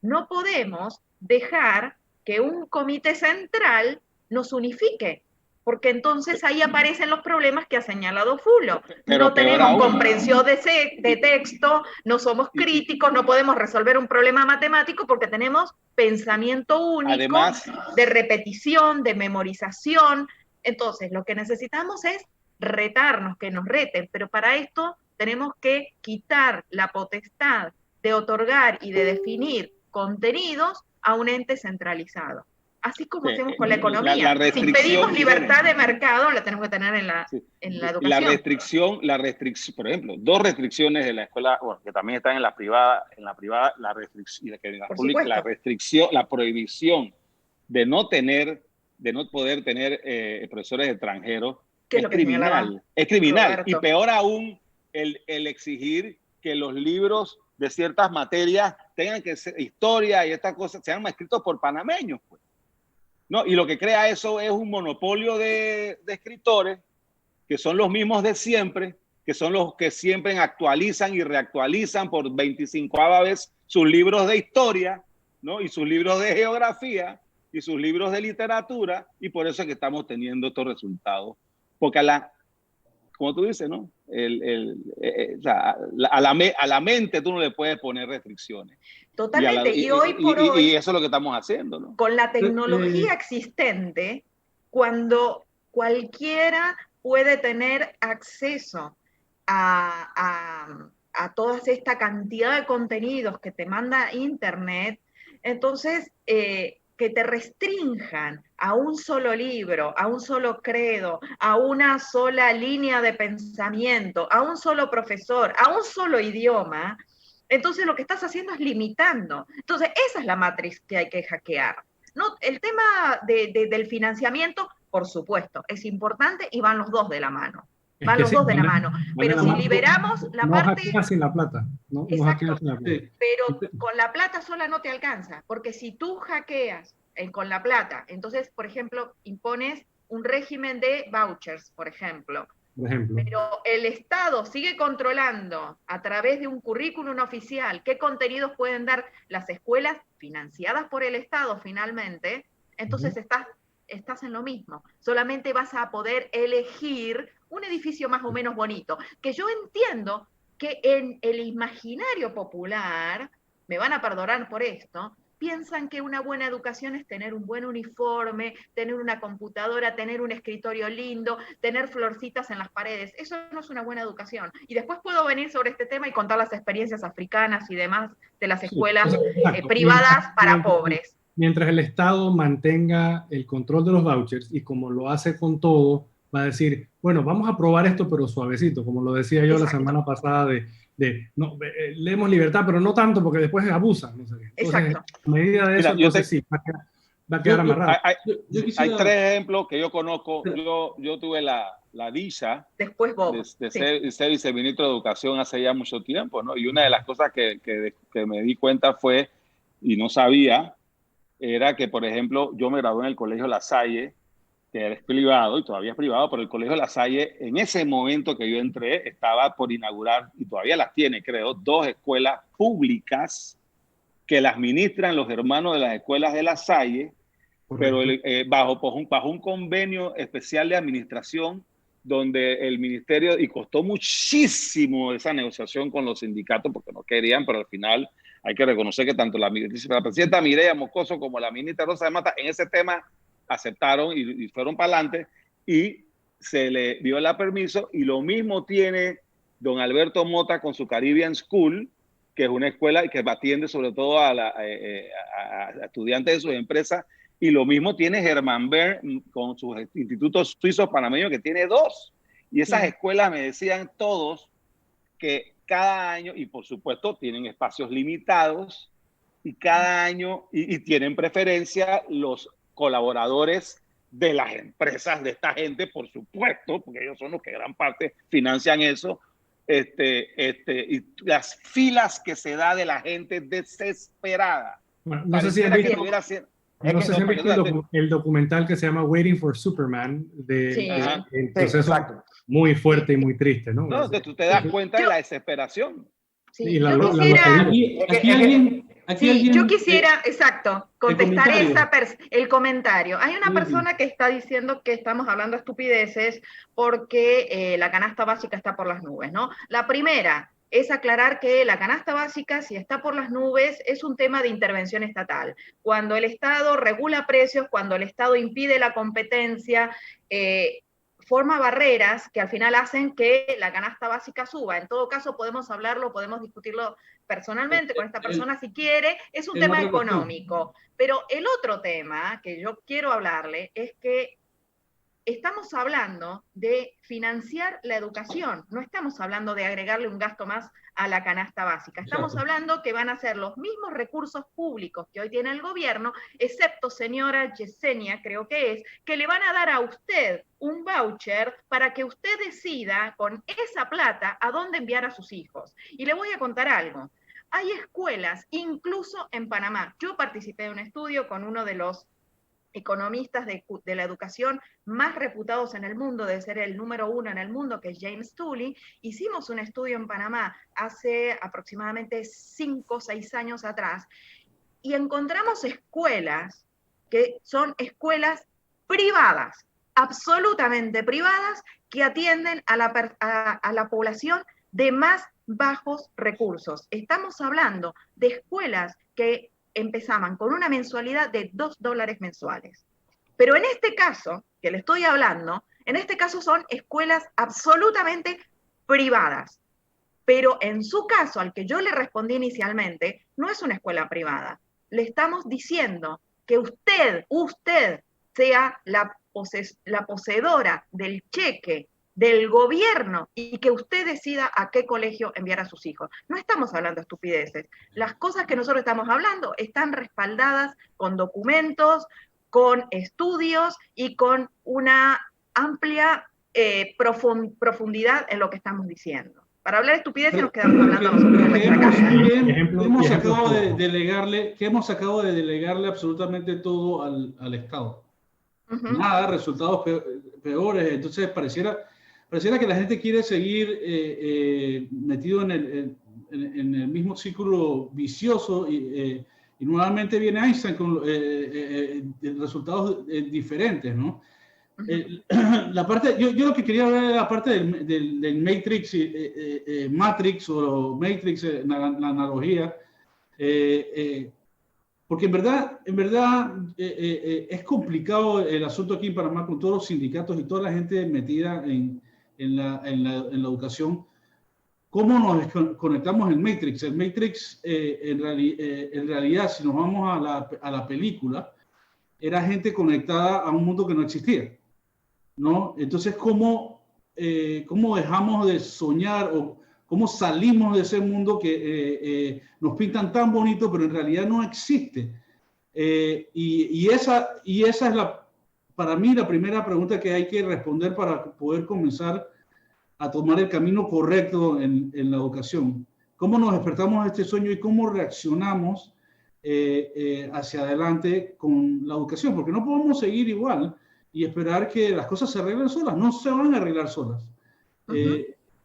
no podemos dejar que un comité central nos unifique, porque entonces ahí aparecen los problemas que ha señalado Fulo. Pero no tenemos aún, comprensión de texto, no somos críticos, no podemos resolver un problema matemático porque tenemos pensamiento único, además, de repetición, de memorización. Entonces, lo que necesitamos es retarnos, que nos reten, pero para esto tenemos que quitar la potestad de otorgar y de definir contenidos a un ente centralizado. Así como hacemos con la economía. Si pedimos libertad de mercado, la tenemos que tener en la educación. La restricción, por ejemplo, 2 restricciones de la escuela, bueno, que también están en la privada, la restricción, en la pública, la restricción, la prohibición de no poder tener profesores extranjeros es criminal. Es criminal. Roberto. Y peor aún, el exigir que los libros de ciertas materias tengan que ser historia y estas cosas sean escritos por panameños, pues. No, y lo que crea eso es un monopolio de escritores que son los mismos de siempre, que son los que siempre actualizan y reactualizan por 25ª vez sus libros de historia, ¿no? Y sus libros de geografía y sus libros de literatura, y por eso es que estamos teniendo estos resultados. Porque como tú dices, ¿no? O sea, a la mente tú no le puedes poner restricciones. Totalmente, y hoy por hoy, y eso es lo que estamos haciendo, ¿no? con la tecnología existente, cuando cualquiera puede tener acceso a toda esta cantidad de contenidos que te manda Internet, entonces que te restrinjan a un solo libro, a un solo credo, a una sola línea de pensamiento, a un solo profesor, a un solo idioma, entonces lo que estás haciendo es limitando. Entonces esa es la matriz que hay que hackear. No, el tema del financiamiento, por supuesto, es importante y van los dos de la mano. Van los dos de la mano. Pero si liberamos la parte... No hackeas sin la plata. No hackeas sin la plata. Pero con la plata sola no te alcanza, porque si tú hackeas con la plata, entonces, por ejemplo, impones un régimen de vouchers, por ejemplo. Pero el Estado sigue controlando a través de un currículum oficial qué contenidos pueden dar las escuelas financiadas por el Estado finalmente, entonces estás en lo mismo. Solamente vas a poder elegir un edificio más o menos bonito, que yo entiendo que en el imaginario popular, me van a perdonar por esto, piensan que una buena educación es tener un buen uniforme, tener una computadora, tener un escritorio lindo, tener florcitas en las paredes. Eso no es una buena educación. Y después puedo venir sobre este tema y contar las experiencias africanas y demás de las escuelas privadas para pobres. Mientras el Estado mantenga el control de los vouchers, y como lo hace con todo, va a decir, bueno, vamos a probar esto, pero suavecito, como lo decía yo la semana pasada leemos libertad, pero no tanto porque después abusan. No sé. Entonces, a medida de eso, sí, va a quedar amarrado. Hay tres ejemplos que yo conozco. Yo tuve la dicha de ser viceministro de Educación hace ya mucho tiempo, ¿no? Y una de las cosas que me di cuenta fue, y no sabía, era que, por ejemplo, yo me gradué en el Colegio La Salle, que es privado y todavía es privado, pero el Colegio La Salle, en ese momento que yo entré, estaba por inaugurar, y todavía las tiene, creo, 2 escuelas públicas que las administran los hermanos de las escuelas de La Salle, pero bajo un convenio especial de administración, donde el ministerio, y costó muchísimo esa negociación con los sindicatos, porque no querían, pero al final hay que reconocer que tanto la presidenta Mireya Moscoso como la ministra Rosa de Mata en ese tema aceptaron y fueron para adelante, y se le dio el permiso. Y lo mismo tiene don Alberto Mota con su Caribbean School, que es una escuela que atiende sobre todo a estudiantes de sus empresas, y lo mismo tiene Germán Bern con sus institutos suizos panameños, que tiene 2. Y esas escuelas me decían todos que cada año, y por supuesto tienen espacios limitados, y cada año, y tienen preferencia los colaboradores de las empresas de esta gente, por supuesto, porque ellos son los que gran parte financian eso, y las filas que se da de la gente desesperada. Bueno, no sé si han visto el documental que se llama Waiting for Superman, el proceso muy fuerte y muy triste, ¿no? No, tú te das cuenta de la desesperación. Sí, yo quisiera, exacto, contestar el comentario. Hay una persona que está diciendo que estamos hablando estupideces porque la canasta básica está por las nubes, ¿no? La primera es aclarar que la canasta básica, si está por las nubes, es un tema de intervención estatal. Cuando el Estado regula precios, cuando el Estado impide la competencia, forma barreras que al final hacen que la canasta básica suba. En todo caso, podemos hablarlo, podemos discutirlo personalmente con esta persona si quiere, es un tema económico. Pero el otro tema que yo quiero hablarle es que estamos hablando de financiar la educación, no estamos hablando de agregarle un gasto más a la canasta básica. Estamos hablando que van a ser los mismos recursos públicos que hoy tiene el gobierno, excepto, señora Yesenia, creo que le van a dar a usted un voucher para que usted decida con esa plata a dónde enviar a sus hijos. Y le voy a contar algo. Hay escuelas, incluso en Panamá. Yo participé de un estudio con uno de los economistas de la educación más reputados en el mundo, debe ser el número 1 en el mundo, que es James Tooley. Hicimos un estudio en Panamá hace aproximadamente 5 o 6 años atrás, y encontramos escuelas que son escuelas privadas, absolutamente privadas, que atienden a la población de más bajos recursos. Estamos hablando de escuelas que empezaban con una mensualidad de $2 mensuales. Pero en este caso, que le estoy hablando, en este caso son escuelas absolutamente privadas. Pero en su caso, al que yo le respondí inicialmente, no es una escuela privada. Le estamos diciendo que usted sea la poseedora del cheque del gobierno y que usted decida a qué colegio enviar a sus hijos. No estamos hablando de estupideces. Las cosas que nosotros estamos hablando están respaldadas con documentos, con estudios y con una amplia profundidad en lo que estamos diciendo. Para hablar de estupideces nos quedamos hablando nosotros en nuestra casa. Hemos sacado de delegarle absolutamente todo al Estado. Nada, resultados peores. Entonces pareciera que la gente quiere seguir metido en el mismo círculo vicioso y nuevamente viene Einstein con resultados diferentes, ¿no? Yo lo que quería ver era la parte del Matrix, Matrix o Matrix, la analogía, porque en verdad es complicado el asunto aquí en Panamá con todos los sindicatos y toda la gente metida en la educación. ¿Cómo nos conectamos en Matrix? El Matrix, en realidad, si nos vamos a la película, era gente conectada a un mundo que no existía, ¿no? Entonces, ¿cómo dejamos de soñar o cómo salimos de ese mundo que nos pintan tan bonito, pero en realidad no existe? Y esa es para mí la primera pregunta que hay que responder para poder comenzar a tomar el camino correcto en la educación. ¿Cómo nos despertamos a este sueño y cómo reaccionamos hacia adelante con la educación? Porque no podemos seguir igual y esperar que las cosas se arreglen solas. No se van a arreglar solas.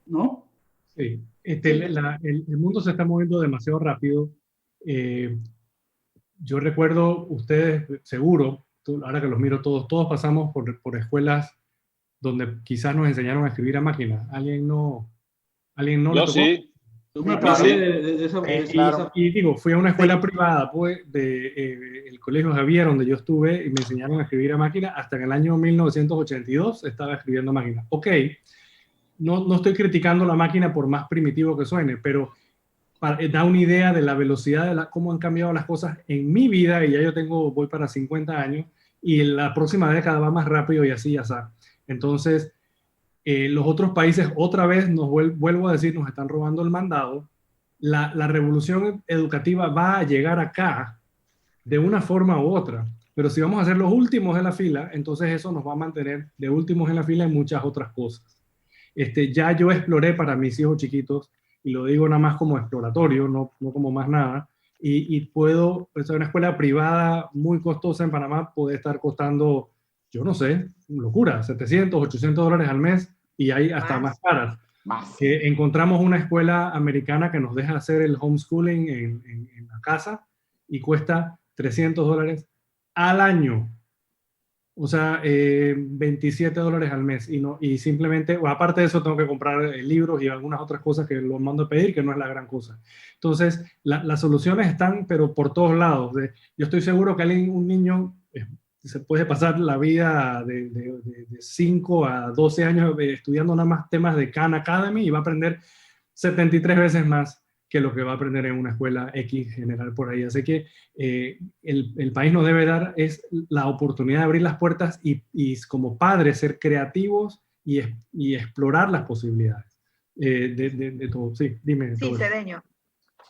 ¿No? Sí. El mundo se está moviendo demasiado rápido. Yo recuerdo, ustedes seguro, ahora que los miro todos pasamos por escuelas donde quizás nos enseñaron a escribir a máquina. ¿Alguien no Yo le tocó? sí. Y digo, fui a una escuela privada, pues, el Colegio Javier, donde yo estuve, y me enseñaron a escribir a máquina. Hasta en el año 1982 estaba escribiendo a máquina. Ok, no estoy criticando la máquina por más primitivo que suene, pero da una idea de la velocidad de cómo han cambiado las cosas en mi vida, y ya voy para 50 años, y en la próxima década va más rápido y así ya está. Entonces, los otros países, otra vez, vuelvo a decir, nos están robando el mandado. La revolución educativa va a llegar acá de una forma u otra, pero si vamos a ser los últimos en la fila, entonces eso nos va a mantener de últimos en la fila en muchas otras cosas. Ya yo exploré para mis hijos chiquitos, y lo digo nada más como exploratorio, no como más nada, y puedo, pues, una escuela privada muy costosa en Panamá puede estar costando, yo no sé, locura, $700, $800 al mes, y hay hasta más caras. Encontramos una escuela americana que nos deja hacer el homeschooling en la casa y cuesta $300 al año. O sea, $27 al mes. Y simplemente, o aparte de eso, tengo que comprar libros y algunas otras cosas que los mando a pedir, que no es la gran cosa. Entonces, las soluciones están, pero por todos lados. Yo estoy seguro que un niño se puede pasar la vida de 5 a 12 años estudiando nada más temas de Khan Academy y va a aprender 73 veces más que lo que va a aprender en una escuela X general por ahí. Así que el país nos debe dar es la oportunidad de abrir las puertas y como padres ser creativos y explorar las posibilidades de todo. Sí, dime. Sí, Cedeño.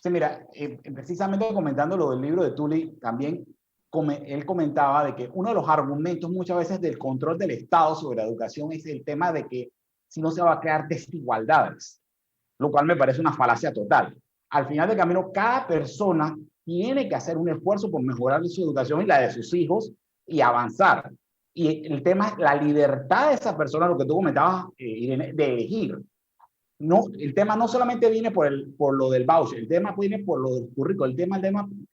Sí, mira, precisamente comentando lo del libro de Tully, también él comentaba de que uno de los argumentos muchas veces del control del Estado sobre la educación es el tema de que si no se va a crear desigualdades, lo cual me parece una falacia total. Al final del camino, cada persona tiene que hacer un esfuerzo por mejorar su educación y la de sus hijos y avanzar. Y el tema es la libertad de esa persona, lo que tú comentabas, Irene, de elegir. No, el tema no solamente viene por lo del voucher, el tema viene por lo del currículo, el tema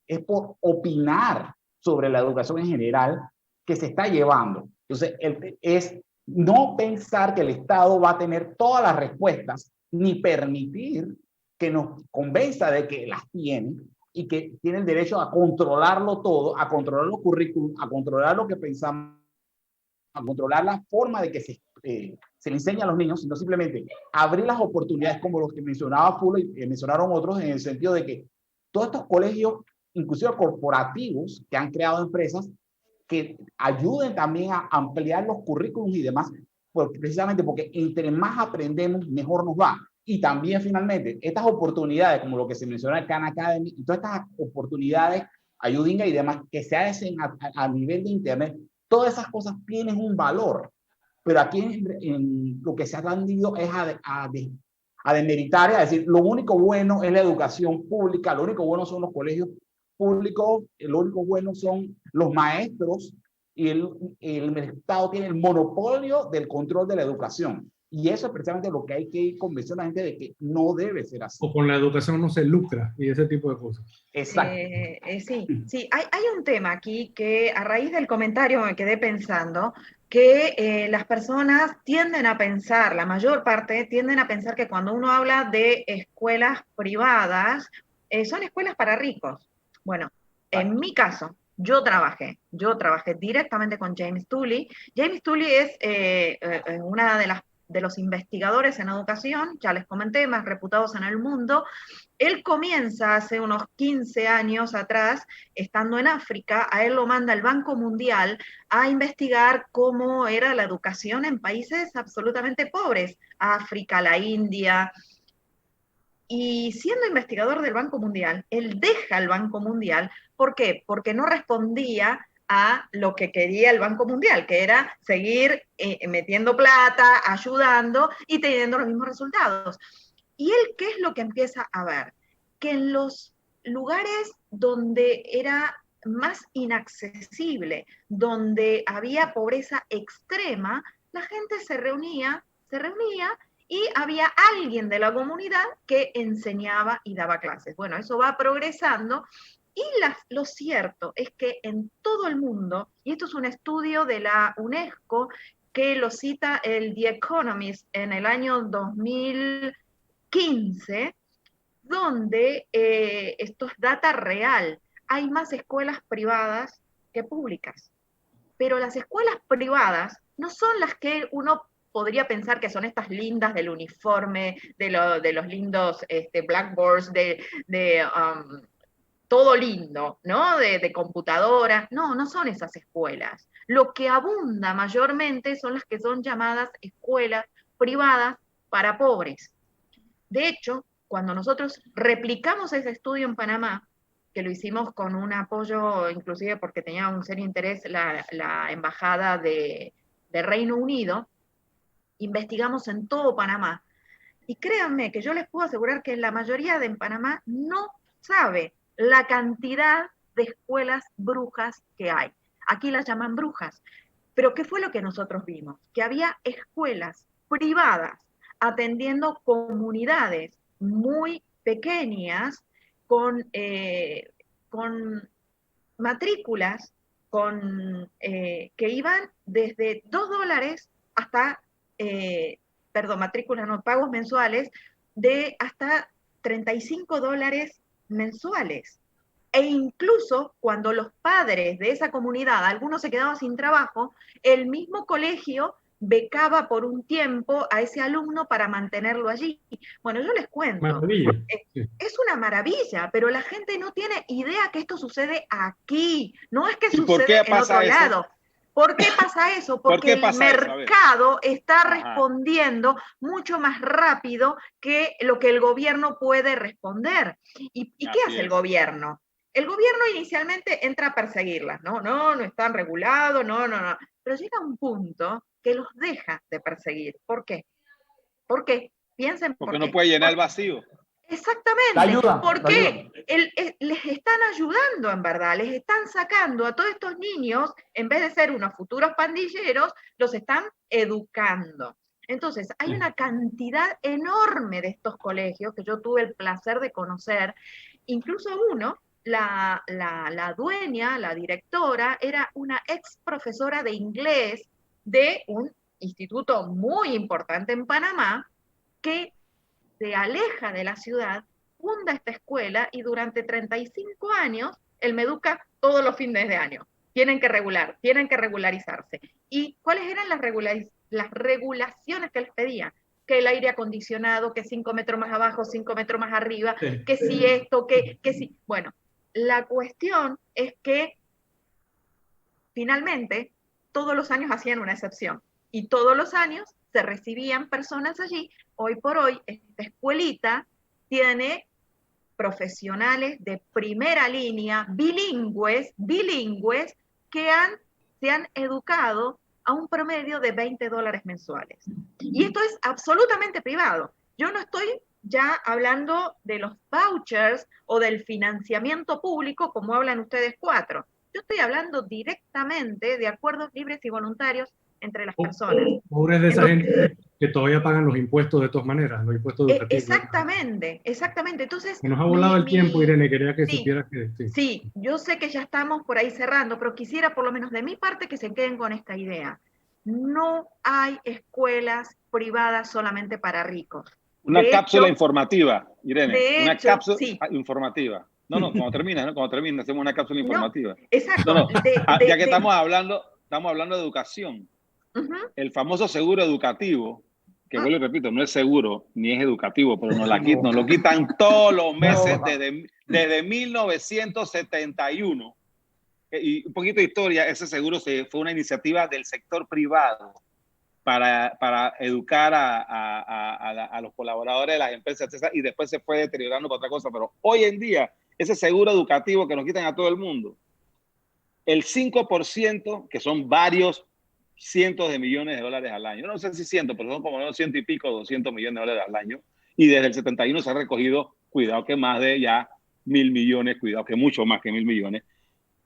es por opinar sobre la educación en general que se está llevando. Entonces, es no pensar que el Estado va a tener todas las respuestas, ni permitir que nos convenza de que las tiene y que tiene el derecho a controlarlo todo, a controlar los currículums, a controlar lo que pensamos, a controlar la forma de que se le enseña a los niños, sino simplemente abrir las oportunidades como los que mencionaba Fulo y mencionaron otros, en el sentido de que todos estos colegios, inclusive corporativos, que han creado empresas, que ayuden también a ampliar los currículums y demás, precisamente porque entre más aprendemos, mejor nos va. Y también, finalmente, estas oportunidades, como lo que se menciona en Khan Academy, y todas estas oportunidades, Ayudinga y demás, que se hacen a nivel de Internet, todas esas cosas tienen un valor. Pero aquí en lo que se ha tendido es a demeritar, a decir, lo único bueno es la educación pública, lo único bueno son los colegios públicos, lo único bueno son los maestros, y el Estado tiene el monopolio del control de la educación. Y eso es precisamente lo que hay que convencer a la gente de que no debe ser así. O con la educación no se lucra y ese tipo de cosas. Exacto. Sí, hay un tema aquí que a raíz del comentario me quedé pensando que las personas tienden a pensar, la mayor parte tienden a pensar que cuando uno habla de escuelas privadas, son escuelas para ricos. Bueno, en mi caso, yo trabajé directamente con James Tully. James Tully es una de los investigadores en educación, ya les comenté, más reputados en el mundo. Él comienza hace unos 15 años atrás, estando en África, a él lo manda el Banco Mundial a investigar cómo era la educación en países absolutamente pobres, África, la India. Y siendo investigador del Banco Mundial, él deja el Banco Mundial. ¿Por qué? Porque no respondía a lo que quería el Banco Mundial, que era seguir metiendo plata, ayudando y teniendo los mismos resultados. ¿Y él qué es lo que empieza a ver? Que en los lugares donde era más inaccesible, donde había pobreza extrema, la gente se reunía y había alguien de la comunidad que enseñaba y daba clases. Bueno, eso va progresando. Y lo cierto es que en todo el mundo, y esto es un estudio de la UNESCO que lo cita el The Economist en el año 2015, donde esto es data real, hay más escuelas privadas que públicas. Pero las escuelas privadas no son las que uno podría pensar que son estas lindas del uniforme, de los lindos blackboards, todo lindo, ¿no? De computadoras. No, no son esas escuelas. Lo que abunda mayormente son las que son llamadas escuelas privadas para pobres. De hecho, cuando nosotros replicamos ese estudio en Panamá, que lo hicimos con un apoyo, inclusive porque tenía un serio interés la Embajada de Reino Unido, investigamos en todo Panamá. Y créanme que yo les puedo asegurar que la mayoría de en Panamá no sabe la cantidad de escuelas brujas que hay. Aquí las llaman brujas. Pero ¿qué fue lo que nosotros vimos? Que había escuelas privadas atendiendo comunidades muy pequeñas con matrículas que iban desde $2 hasta, matrículas no, pagos mensuales de hasta $35 mensuales. E incluso cuando los padres de esa comunidad, algunos se quedaban sin trabajo, el mismo colegio becaba por un tiempo a ese alumno para mantenerlo allí. Bueno, yo les cuento. Maravilla. Es una maravilla, pero la gente no tiene idea que esto sucede aquí. No es que ¿Y por qué sucede en otro pasa eso? lado. ¿Por qué pasa eso? Porque el mercado está respondiendo mucho más rápido que lo que el gobierno puede responder. ¿Y qué hace el gobierno? El gobierno inicialmente entra a perseguirlas, ¿no? No están regulados, no. Pero llega un punto que los deja de perseguir. ¿Por qué? ¿Por qué? Piensen por qué. Porque no puede llenar el vacío. Exactamente, porque les están ayudando en verdad, les están sacando a todos estos niños, en vez de ser unos futuros pandilleros, los están educando. Entonces, hay una cantidad enorme de estos colegios que yo tuve el placer de conocer, incluso uno, la dueña, la directora, era una ex profesora de inglés de un instituto muy importante en Panamá, que se aleja de la ciudad, funda esta escuela y durante 35 años el Meduca todos los fines de año. Tienen que regularizarse. ¿Y cuáles eran las regulaciones que les pedían? Que el aire acondicionado, que 5 metros más abajo, 5 metros más arriba, que si esto, que si... Bueno, la cuestión es que finalmente todos los años hacían una excepción y todos los años se recibían personas allí. Hoy por hoy esta escuelita tiene profesionales de primera línea, bilingües, que se han educado a un promedio de $20 mensuales. Y esto es absolutamente privado. Yo no estoy ya hablando de los vouchers o del financiamiento público como hablan ustedes cuatro. Yo estoy hablando directamente de acuerdos libres y voluntarios entre las personas. Pobres de esa gente que todavía pagan los impuestos de todas maneras, los impuestos educativos. Exactamente. Entonces, se nos ha volado el tiempo, Irene, quería que supieras que... Sí, yo sé que ya estamos por ahí cerrando, pero quisiera por lo menos de mi parte que se queden con esta idea. No hay escuelas privadas solamente para ricos. Una cápsula informativa, Irene. Una cápsula informativa. No, cuando termina, hacemos una cápsula informativa. Exacto. Ya que estamos hablando de educación. El famoso seguro educativo, que vuelvo y repito, no es seguro ni es educativo, pero nos lo quitan todos los meses desde 1971. Y un poquito de historia, ese seguro fue una iniciativa del sector privado para educar a los colaboradores de las empresas, etc., y después se fue deteriorando para otra cosa. Pero hoy en día, ese seguro educativo que nos quitan a todo el mundo, el 5%, que son varios cientos de millones de dólares al año, no sé si cientos, pero son como 100 y pico, 200 millones de dólares al año, y desde el 71 se ha recogido, cuidado que más de ya 1.000 millones, cuidado que mucho más que 1.000 millones.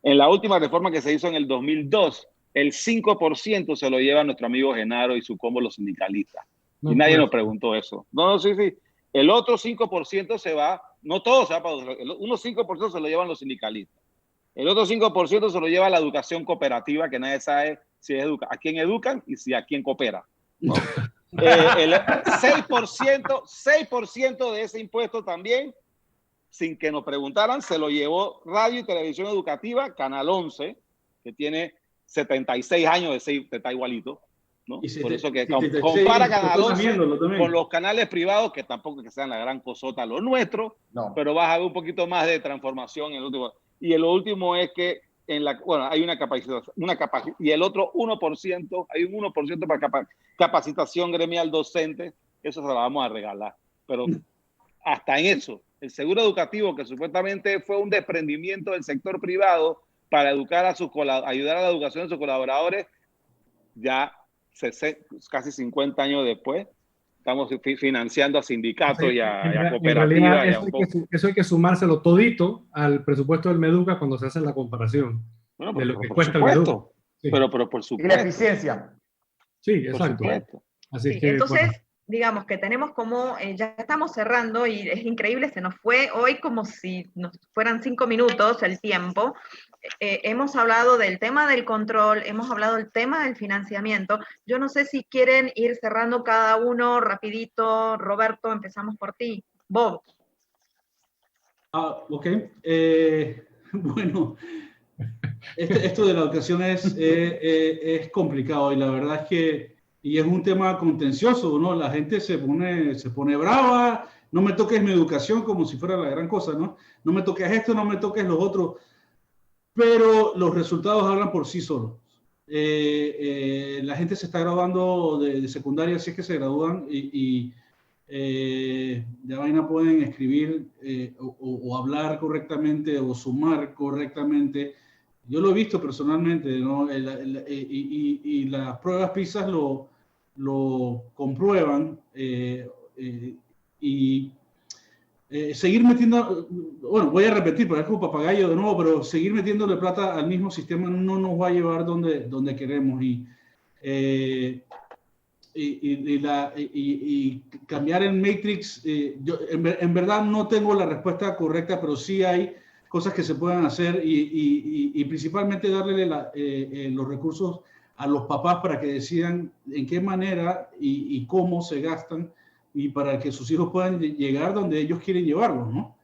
En la última reforma que se hizo en el 2002, el 5% se lo lleva a nuestro amigo Genaro y su combo, los sindicalistas. Y nadie nos preguntó eso. Sí. El otro 5% se va, no todo se va para unos 5% se lo llevan los sindicalistas. El otro 5% se lo lleva a la educación cooperativa, que nadie sabe si es a quién educan y si a quién coopera, ¿no? El 6% de ese impuesto también, sin que nos preguntaran, se lo llevó Radio y Televisión Educativa, Canal 11, que tiene 76 años, está igualito, ¿no? Por eso que compara Canal 11 con los canales privados, que tampoco que sean la gran cosota lo nuestro, pero vas a ver un poquito más de transformación en el último. Y lo último es que hay una capacitación, y el otro 1%, hay un 1% para capacitación gremial docente, eso se lo vamos a regalar. Pero hasta en eso, el seguro educativo, que supuestamente fue un desprendimiento del sector privado para ayudar a la educación de sus colaboradores, ya casi 50 años después, estamos financiando a sindicatos y a cooperativas. Eso hay que sumárselo todito al presupuesto del Meduca cuando se hace la comparación de lo que cuesta el Meduca. Sí. Pero por supuesto. Y la eficiencia. Sí, exacto. Así es que, entonces, digamos que tenemos como, ya estamos cerrando y es increíble, se nos fue hoy como si nos fueran 5 minutos el tiempo. Hemos hablado del tema del control, hemos hablado del tema del financiamiento. Yo no sé si quieren ir cerrando cada uno rapidito. Roberto, empezamos por ti. Bob. Ok. Bueno, esto de la educación es complicado y la verdad es que es un tema contencioso, ¿no? La gente se pone brava, no me toques mi educación como si fuera la gran cosa, ¿no? No me toques esto, no me toques los otros. Pero los resultados hablan por sí solos. La gente se está graduando de secundaria, si es que se gradúan, y de vaina pueden escribir o hablar correctamente o sumar correctamente. Yo lo he visto personalmente, ¿no? Y las pruebas PISA lo comprueban. Seguir metiendo, bueno, voy a repetir, para como papagayo de nuevo, pero seguir metiéndole plata al mismo sistema no nos va a llevar donde queremos y cambiar el Matrix. Yo en verdad no tengo la respuesta correcta, pero sí hay cosas que se puedan hacer y principalmente darle los recursos a los papás para que decidan en qué manera y cómo se gastan y para que sus hijos puedan llegar donde ellos quieren llevarlos, ¿no?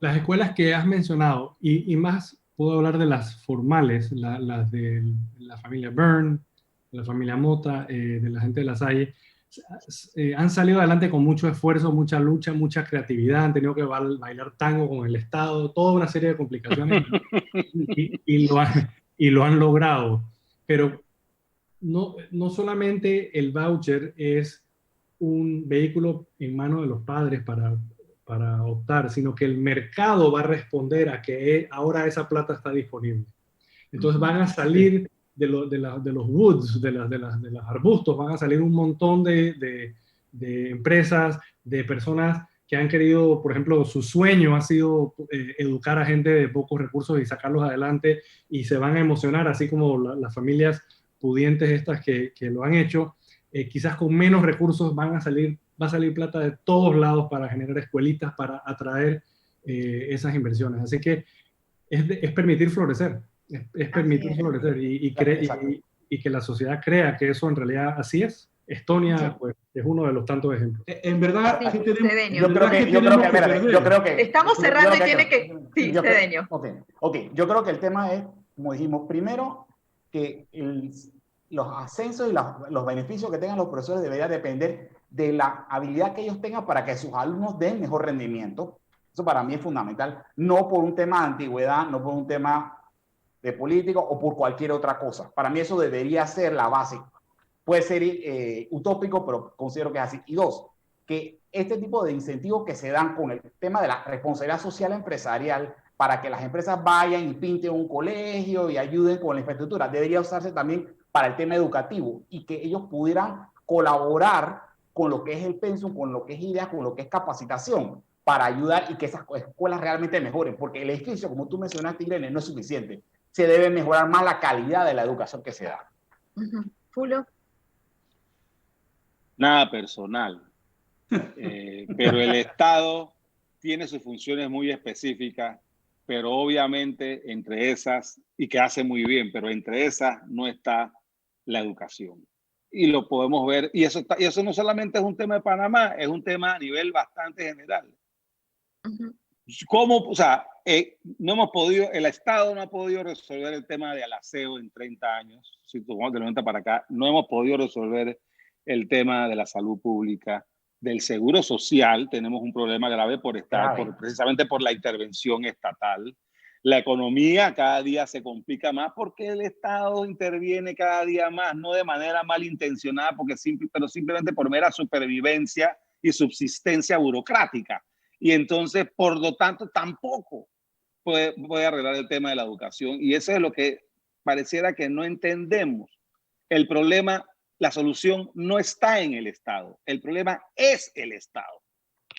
Las escuelas que has mencionado, y más puedo hablar de las formales, las de la familia Byrne, de la familia Mota, de la gente de La Salle, han salido adelante con mucho esfuerzo, mucha lucha, mucha creatividad, han tenido que bailar tango con el Estado, toda una serie de complicaciones y lo han logrado. Pero no solamente el voucher es un vehículo en manos de los padres para optar, sino que el mercado va a responder a que ahora esa plata está disponible. Entonces van a salir de los woods, de los arbustos, van a salir un montón de empresas, de personas que han querido, por ejemplo, su sueño ha sido educar a gente de pocos recursos y sacarlos adelante, y se van a emocionar, así como las familias pudientes estas que lo han hecho. Quizás con menos recursos va a salir plata de todos lados para generar escuelitas, para atraer esas inversiones. Así que es permitir florecer, es permitir florecer y que la sociedad crea que eso en realidad así es. Estonia pues, es uno de los tantos ejemplos. En verdad, Sí, yo creo que estamos cerrando y tiene que... Sí, Cedeño. Ok, yo creo que el tema es, como dijimos, primero, que los ascensos y los beneficios que tengan los profesores debería depender de la habilidad que ellos tengan para que sus alumnos den mejor rendimiento. Eso para mí es fundamental, no por un tema de antigüedad, no por un tema de político o por cualquier otra cosa. Para mí eso debería ser la base. Puede ser utópico, pero considero que es así. Y dos, que este tipo de incentivos que se dan con el tema de la responsabilidad social empresarial para que las empresas vayan y pinten un colegio y ayuden con la infraestructura, debería usarse también para el tema educativo y que ellos pudieran colaborar con lo que es el pensum, con lo que es ideas, con lo que es capacitación, para ayudar y que esas escuelas realmente mejoren, porque el edificio, como tú mencionaste, Irene, no es suficiente. Se debe mejorar más la calidad de la educación que se da. Fulo. Nada personal, pero el Estado tiene sus funciones muy específicas, pero obviamente entre esas, y que hace muy bien, pero entre esas no está la educación. Y lo podemos ver, y eso no solamente es un tema de Panamá, es un tema a nivel bastante general. ¿Cómo? O sea, no hemos podido, el Estado no ha podido resolver el tema del aseo en 30 años, si tomamos de 90 para acá, no hemos podido resolver el tema de la salud pública, del seguro social, tenemos un problema grave precisamente por la intervención estatal. La economía cada día se complica más porque el Estado interviene cada día más, no de manera malintencionada, pero simplemente por mera supervivencia y subsistencia burocrática. Y entonces, por lo tanto, tampoco puede arreglar el tema de la educación. Y eso es lo que pareciera que no entendemos. El problema, la solución no está en el Estado. El problema es el Estado.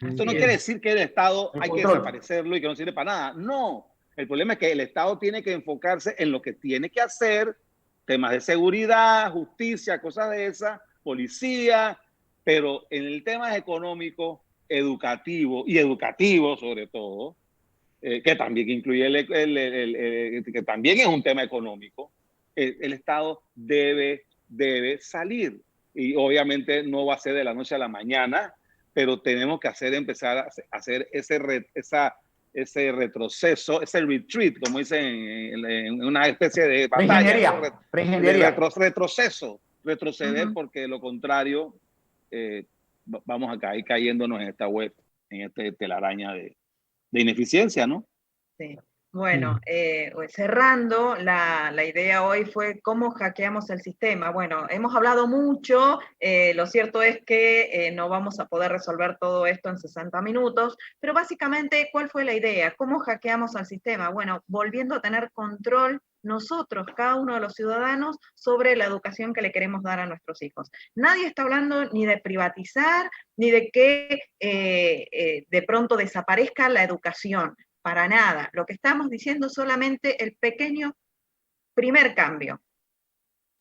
Esto no quiere decir que el Estado hay que desaparecerlo y que no sirve para nada. No. El problema es que el Estado tiene que enfocarse en lo que tiene que hacer, temas de seguridad, justicia, cosas de esas, policía, pero en el tema económico, educativo sobre todo, que también incluye que también es un tema económico, el Estado debe salir. Y obviamente no va a ser de la noche a la mañana, pero tenemos que empezar a hacer ese retroceso, ese retreat, como dicen en una especie de batalla. Retroceder, porque de lo contrario vamos a caer cayéndonos en esta web, en este telaraña de ineficiencia, ¿no? Sí. Bueno, cerrando, la idea hoy fue cómo hackeamos el sistema. Bueno, hemos hablado mucho, lo cierto es que no vamos a poder resolver todo esto en 60 minutos, pero básicamente, ¿cuál fue la idea? ¿Cómo hackeamos al sistema? Bueno, volviendo a tener control nosotros, cada uno de los ciudadanos, sobre la educación que le queremos dar a nuestros hijos. Nadie está hablando ni de privatizar, ni de que de pronto desaparezca la educación. Para nada. Lo que estamos diciendo es solamente el pequeño primer cambio.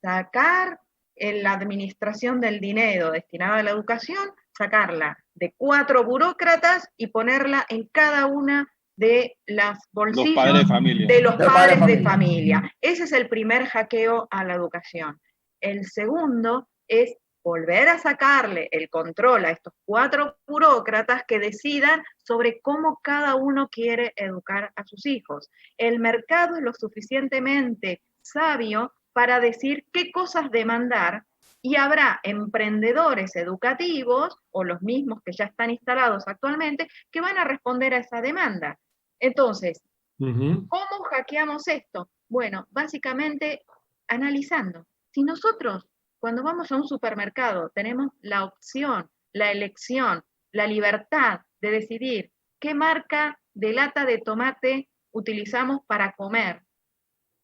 Sacar la administración del dinero destinado a la educación, sacarla de 4 burócratas y ponerla en cada una de los bolsillos padres de familia. de los padres de familia. Ese es el primer hackeo a la educación. El segundo es volver a sacarle el control a estos 4 burócratas que decidan sobre cómo cada uno quiere educar a sus hijos. El mercado es lo suficientemente sabio para decir qué cosas demandar, y habrá emprendedores educativos, o los mismos que ya están instalados actualmente, que van a responder a esa demanda. Entonces, ¿cómo hackeamos esto? Bueno, básicamente analizando. Si nosotros, cuando vamos a un supermercado, tenemos la opción, la elección, la libertad de decidir qué marca de lata de tomate utilizamos para comer,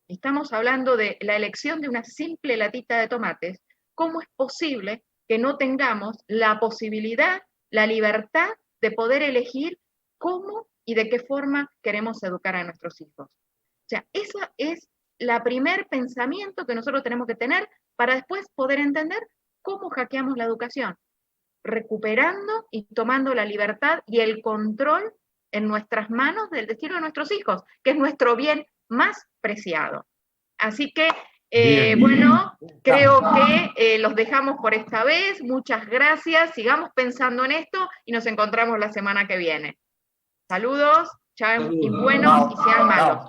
estamos hablando de la elección de una simple latita de tomates, ¿cómo es posible que no tengamos la posibilidad, la libertad de poder elegir cómo y de qué forma queremos educar a nuestros hijos? O sea, ese es el primer pensamiento que nosotros tenemos que tener para después poder entender cómo hackeamos la educación, recuperando y tomando la libertad y el control en nuestras manos del destino de nuestros hijos, que es nuestro bien más preciado. Así que, bueno, creo que los dejamos por esta vez. Muchas gracias. Sigamos pensando en esto y nos encontramos la semana que viene. Saludos, sean buenos y sean malos.